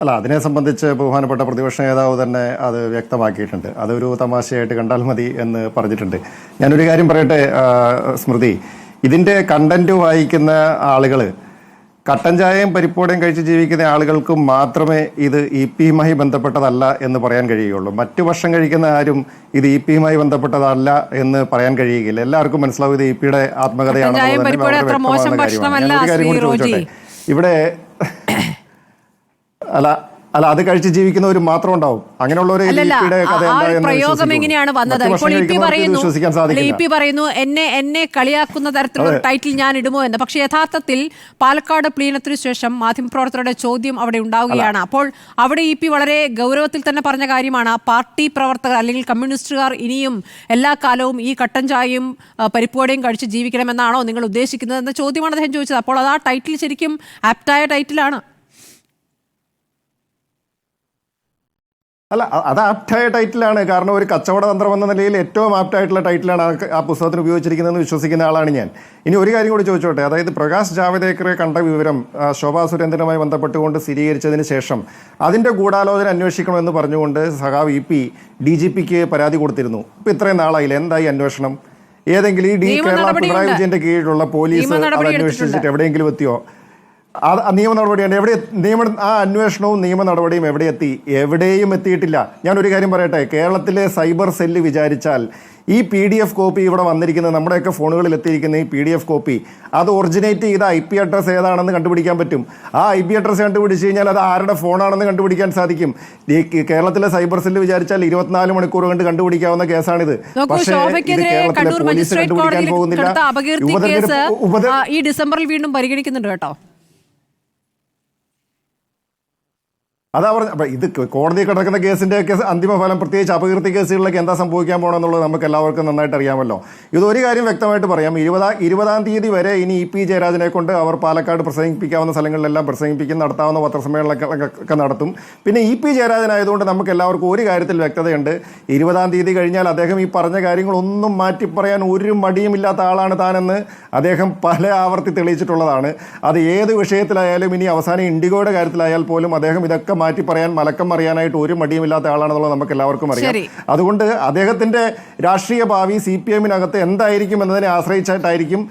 അല്ല, അതിനെ സംബന്ധിച്ച് ബഹുമാനപ്പെട്ട പ്രതിപക്ഷ നേതാവ് തന്നെ അത് വ്യക്തമാക്കിയിട്ടുണ്ട്. അതൊരു തമാശയായിട്ട് കണ്ടാൽ മതി എന്ന് പറഞ്ഞിട്ടുണ്ട്. ഞാനൊരു കാര്യം പറയട്ടെ സ്മൃതി, ഇതിൻ്റെ കണ്ടന്റ് വായിക്കുന്ന ആളുകൾ, കട്ടൻ ചായയും പരിപ്പോടയും കഴിച്ച് ജീവിക്കുന്ന ആളുകൾക്ക് മാത്രമേ ഇത് ഇ.പിയുമായി ബന്ധപ്പെട്ടതല്ല എന്ന് പറയാൻ കഴിയുകയുള്ളൂ. മറ്റു ഭക്ഷണം കഴിക്കുന്ന ആരും ഇത് ഇ.പിയുമായി ബന്ധപ്പെട്ടതല്ല എന്ന് പറയാൻ കഴിയുകയില്ല. എല്ലാവർക്കും മനസ്സിലാവും ഇത് ഇ.പിയുടെ ആത്മകഥയാണെന്ന് തന്നെ വളരെ വ്യക്തമാകുന്ന കാര്യമാണ്. ഞാനൊരു കാര്യം കൂടി ചോദിച്ചോട്ടെ, ഇവിടെ അല്ല അത് കഴിച്ച് ജീവിക്കുന്നവർ മാത്രം ഉണ്ടാവും. അങ്ങനെയുള്ളവരെ പ്രയോഗം എങ്ങനെയാണ് വന്നത്? ഇപ്പോൾ ഇ.പി പറയുന്നു എന്നെ കളിയാക്കുന്ന തരത്തിലുള്ള ടൈറ്റിൽ ഞാൻ ഇടുമോ എന്ന്. പക്ഷേ യഥാർത്ഥത്തിൽ പാലക്കാട് പ്ലീനത്തിനു ശേഷം മാധ്യമപ്രവർത്തകരുടെ ചോദ്യം അവിടെ ഉണ്ടാവുകയാണ്. അപ്പോൾ അവിടെ ഇ.പി വളരെ ഗൗരവത്തിൽ തന്നെ പറഞ്ഞ കാര്യമാണ്, പാർട്ടി പ്രവർത്തകർ അല്ലെങ്കിൽ കമ്മ്യൂണിസ്റ്റുകാർ ഇനിയും എല്ലാ കാലവും ഈ കട്ടൻ ചായയും പരിപ്പുവടയും കഴിച്ച് ജീവിക്കണമെന്നാണോ നിങ്ങൾ ഉദ്ദേശിക്കുന്നത് എന്ന ചോദ്യമാണ് അദ്ദേഹം ചോദിച്ചത്. അപ്പോൾ അത് ആ ടൈറ്റിൽ ശരിക്കും ആപ്റ്റായ ടൈറ്റിലാണ്. അല്ല, അത് ആപ്റ്റായ ടൈറ്റിലാണ്. കാരണം ഒരു കച്ചവട തന്ത്രം എന്ന നിലയിൽ ഏറ്റവും ആപ്റ്റായിട്ടുള്ള ടൈറ്റിലാണ് ആ പുസ്തകത്തിന് ഉപയോഗിച്ചിരിക്കുന്നതെന്ന് വിശ്വസിക്കുന്ന ആളാണ് ഞാൻ. ഇനി ഒരു കാര്യം കൂടി ചോദിച്ചോട്ടെ, അതായത് പ്രകാശ് ജാവദേക്കറെ കണ്ട വിവരം ശോഭാ സുരേന്ദ്രനുമായി ബന്ധപ്പെട്ടുകൊണ്ട് സ്ഥിരീകരിച്ചതിന് ശേഷം അതിൻ്റെ ഗൂഢാലോചന അന്വേഷിക്കണമെന്ന് പറഞ്ഞുകൊണ്ട് സഖാവ് ഇ.പി DGPക്ക് പരാതി കൊടുത്തിരുന്നു. ഇപ്പം ഇത്രയും നാളായില്ല, എന്തായി അന്വേഷണം? ഏതെങ്കിലും ഈ കേരള പിണറായി വിജയന്റെ കീഴിലുള്ള പോലീസ് അത് അന്വേഷിച്ചിട്ട് എവിടെയെങ്കിലും എത്തിയോ? നിയമ നടപടിയാണ് ആ അന്വേഷണവും നിയമ നടപടിയും എവിടെയും എത്തിയിട്ടില്ല. ഞാനൊരു കാര്യം പറയട്ടെ, കേരളത്തിലെ സൈബർ സെല്ല് വിചാരിച്ചാൽ ഈ PDF കോപ്പി ഇവിടെ വന്നിരിക്കുന്നത്, നമ്മുടെയൊക്കെ ഫോണുകളിൽ എത്തിയിരിക്കുന്ന ഈ PDF കോപ്പി അത് ഒറിജിനേറ്റ് ചെയ്ത IP അഡ്രസ് ഏതാണെന്ന് കണ്ടുപിടിക്കാൻ പറ്റും. ആ IP അഡ്രസ് കണ്ടുപിടിച്ച് കഴിഞ്ഞാൽ അത് ആരുടെ ഫോണാണെന്ന് കണ്ടുപിടിക്കാൻ സാധിക്കും. ഈ കേരളത്തിലെ സൈബർ സെല്ല് വിചാരിച്ചാൽ 24 മണിക്കൂർ കൊണ്ട് കണ്ടുപിടിക്കാവുന്ന കേസാണിത്. പക്ഷേ ഇത് കേരളത്തിലെ പോലീസ് കണ്ടുപിടിക്കാൻ പോകുന്നില്ല. ഈ ഡിസംബറിൽ വീണ്ടും പരിഗണിക്കുന്നുണ്ട് കേട്ടോ. അതാ പറഞ്ഞ, അപ്പം ഇത് കോടതി കിടക്കുന്ന കേസിൻ്റെയൊക്കെ അന്തിമ ഫലം, പ്രത്യേകിച്ച് അപകീർത്തി കേസുകളിലൊക്കെ എന്താ സംഭവിക്കാൻ പോകണമെന്നുള്ളത് നമുക്ക് എല്ലാവർക്കും നന്നായിട്ട് അറിയാമല്ലോ. ഇതൊരു കാര്യം വ്യക്തമായിട്ട് പറയാം, 20-ാം തീയതി വരെ ഇനി ഇ.പി. ജയരാജനെ കൊണ്ട് അവർ പാലക്കാട് പ്രസംഗിപ്പിക്കാവുന്ന സ്ഥലങ്ങളിലെല്ലാം പ്രസംഗിപ്പിക്കും, നടത്താവുന്ന പത്രസമ്മേളനങ്ങളൊക്കെ നടത്തും. പിന്നെ ഇ.പി. ജയരാജനായതുകൊണ്ട് നമുക്ക് എല്ലാവർക്കും ഒരു കാര്യത്തിൽ വ്യക്തതയുണ്ട്, 20-ാം തീയതി കഴിഞ്ഞാൽ അദ്ദേഹം ഈ പറഞ്ഞ കാര്യങ്ങളൊന്നും മാറ്റി പറയാൻ ഒരു മടിയുമില്ലാത്ത ആളാണ് താനെന്ന് അദ്ദേഹം പല ആവർത്തി തെളിയിച്ചിട്ടുള്ളതാണ്. അത് ഏത് വിഷയത്തിലായാലും, ഇനി അവസാനം ഇൻഡിഗോയുടെ കാര്യത്തിലായാൽ പോലും അദ്ദേഹം ഇതൊക്കെ മാറ്റി പറയാൻ, മലക്കം അറിയാനായിട്ട് ഒരു മടിയുമില്ലാത്ത ആളാണെന്നുള്ളത് നമുക്ക് എല്ലാവർക്കും അറിയാം. അതുകൊണ്ട് അദ്ദേഹത്തിന്റെ രാഷ്ട്രീയ ഭാവി CPM-നകത്ത് എന്തായിരിക്കും എന്നതിനെ ആശ്രയിച്ചിട്ടായിരിക്കും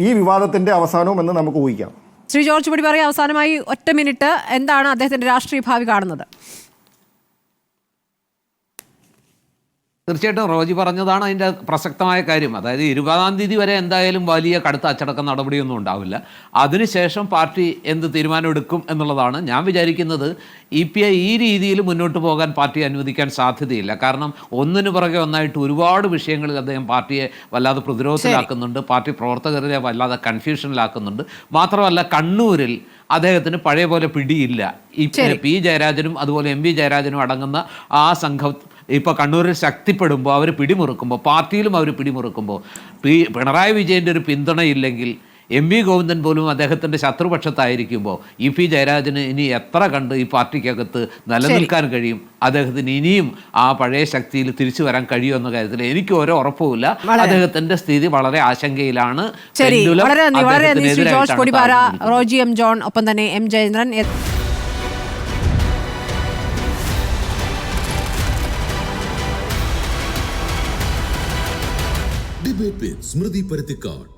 ഈ വിവാദത്തിന്റെ അവസാനവും എന്ന് നമുക്ക് ഊഹിക്കാം. ശ്രീ ജോർജ് പടി പറയും, അവസാനമായി ഒറ്റ മിനിറ്റ്, എന്താണ് അദ്ദേഹത്തിന്റെ രാഷ്ട്രീയ ഭാവി കാണുന്നത്? തീർച്ചയായിട്ടും റോജി പറഞ്ഞതാണ് അതിൻ്റെ പ്രസക്തമായ കാര്യം. അതായത് 20-ാം തീയതി വരെ എന്തായാലും വലിയ കടുത്ത അച്ചടക്ക നടപടിയൊന്നും ഉണ്ടാവില്ല. അതിനുശേഷം പാർട്ടി എന്ത് തീരുമാനം എടുക്കും എന്നുള്ളതാണ്. ഞാൻ വിചാരിക്കുന്നത് EPI ഈ രീതിയിൽ മുന്നോട്ട് പോകാൻ പാർട്ടി അനുവദിക്കാൻ സാധ്യതയില്ല. കാരണം ഒന്നിനു പുറകെ ഒന്നായിട്ട് ഒരുപാട് വിഷയങ്ങളിൽ അദ്ദേഹം പാർട്ടിയെ വല്ലാതെ പ്രതിരോധത്തിലാക്കുന്നുണ്ട്, പാർട്ടി പ്രവർത്തകരെ വല്ലാതെ കൺഫ്യൂഷനിലാക്കുന്നുണ്ട്. മാത്രമല്ല കണ്ണൂരിൽ അദ്ദേഹത്തിന് പഴയ പോലെ പിടിയില്ല. P ജയരാജനും അതുപോലെ MV ജയരാജനും അടങ്ങുന്ന ആ സംഘം ഇപ്പോൾ കണ്ണൂരിൽ ശക്തിപ്പെടുമ്പോൾ, അവർ പിടിമുറുക്കുമ്പോൾ, പാർട്ടിയിലും അവർ പിടിമുറുക്കുമ്പോൾ, പിണറായി വിജയൻ്റെ ഒരു പിന്തുണയില്ലെങ്കിൽ MV ഗോവിന്ദൻ പോലും അദ്ദേഹത്തിൻ്റെ ശത്രുപക്ഷത്തായിരിക്കുമ്പോൾ EP ജയരാജന് ഇനി എത്ര കണ്ട് ഈ പാർട്ടിക്കകത്ത് നിലനിൽക്കാൻ കഴിയും? അദ്ദേഹത്തിന് ഇനിയും ആ പഴയ ശക്തിയിൽ തിരിച്ചു വരാൻ കഴിയുമെന്ന കാര്യത്തിൽ എനിക്ക് ഒരു ഉറപ്പുമില്ല. അദ്ദേഹത്തിന്റെ സ്ഥിതി വളരെ ആശങ്കയിലാണ്. George Kodipara, Roji M. John, ഒപ്പം തന്നെ M. Jayendran. Debate with Smrithi Paruthikad.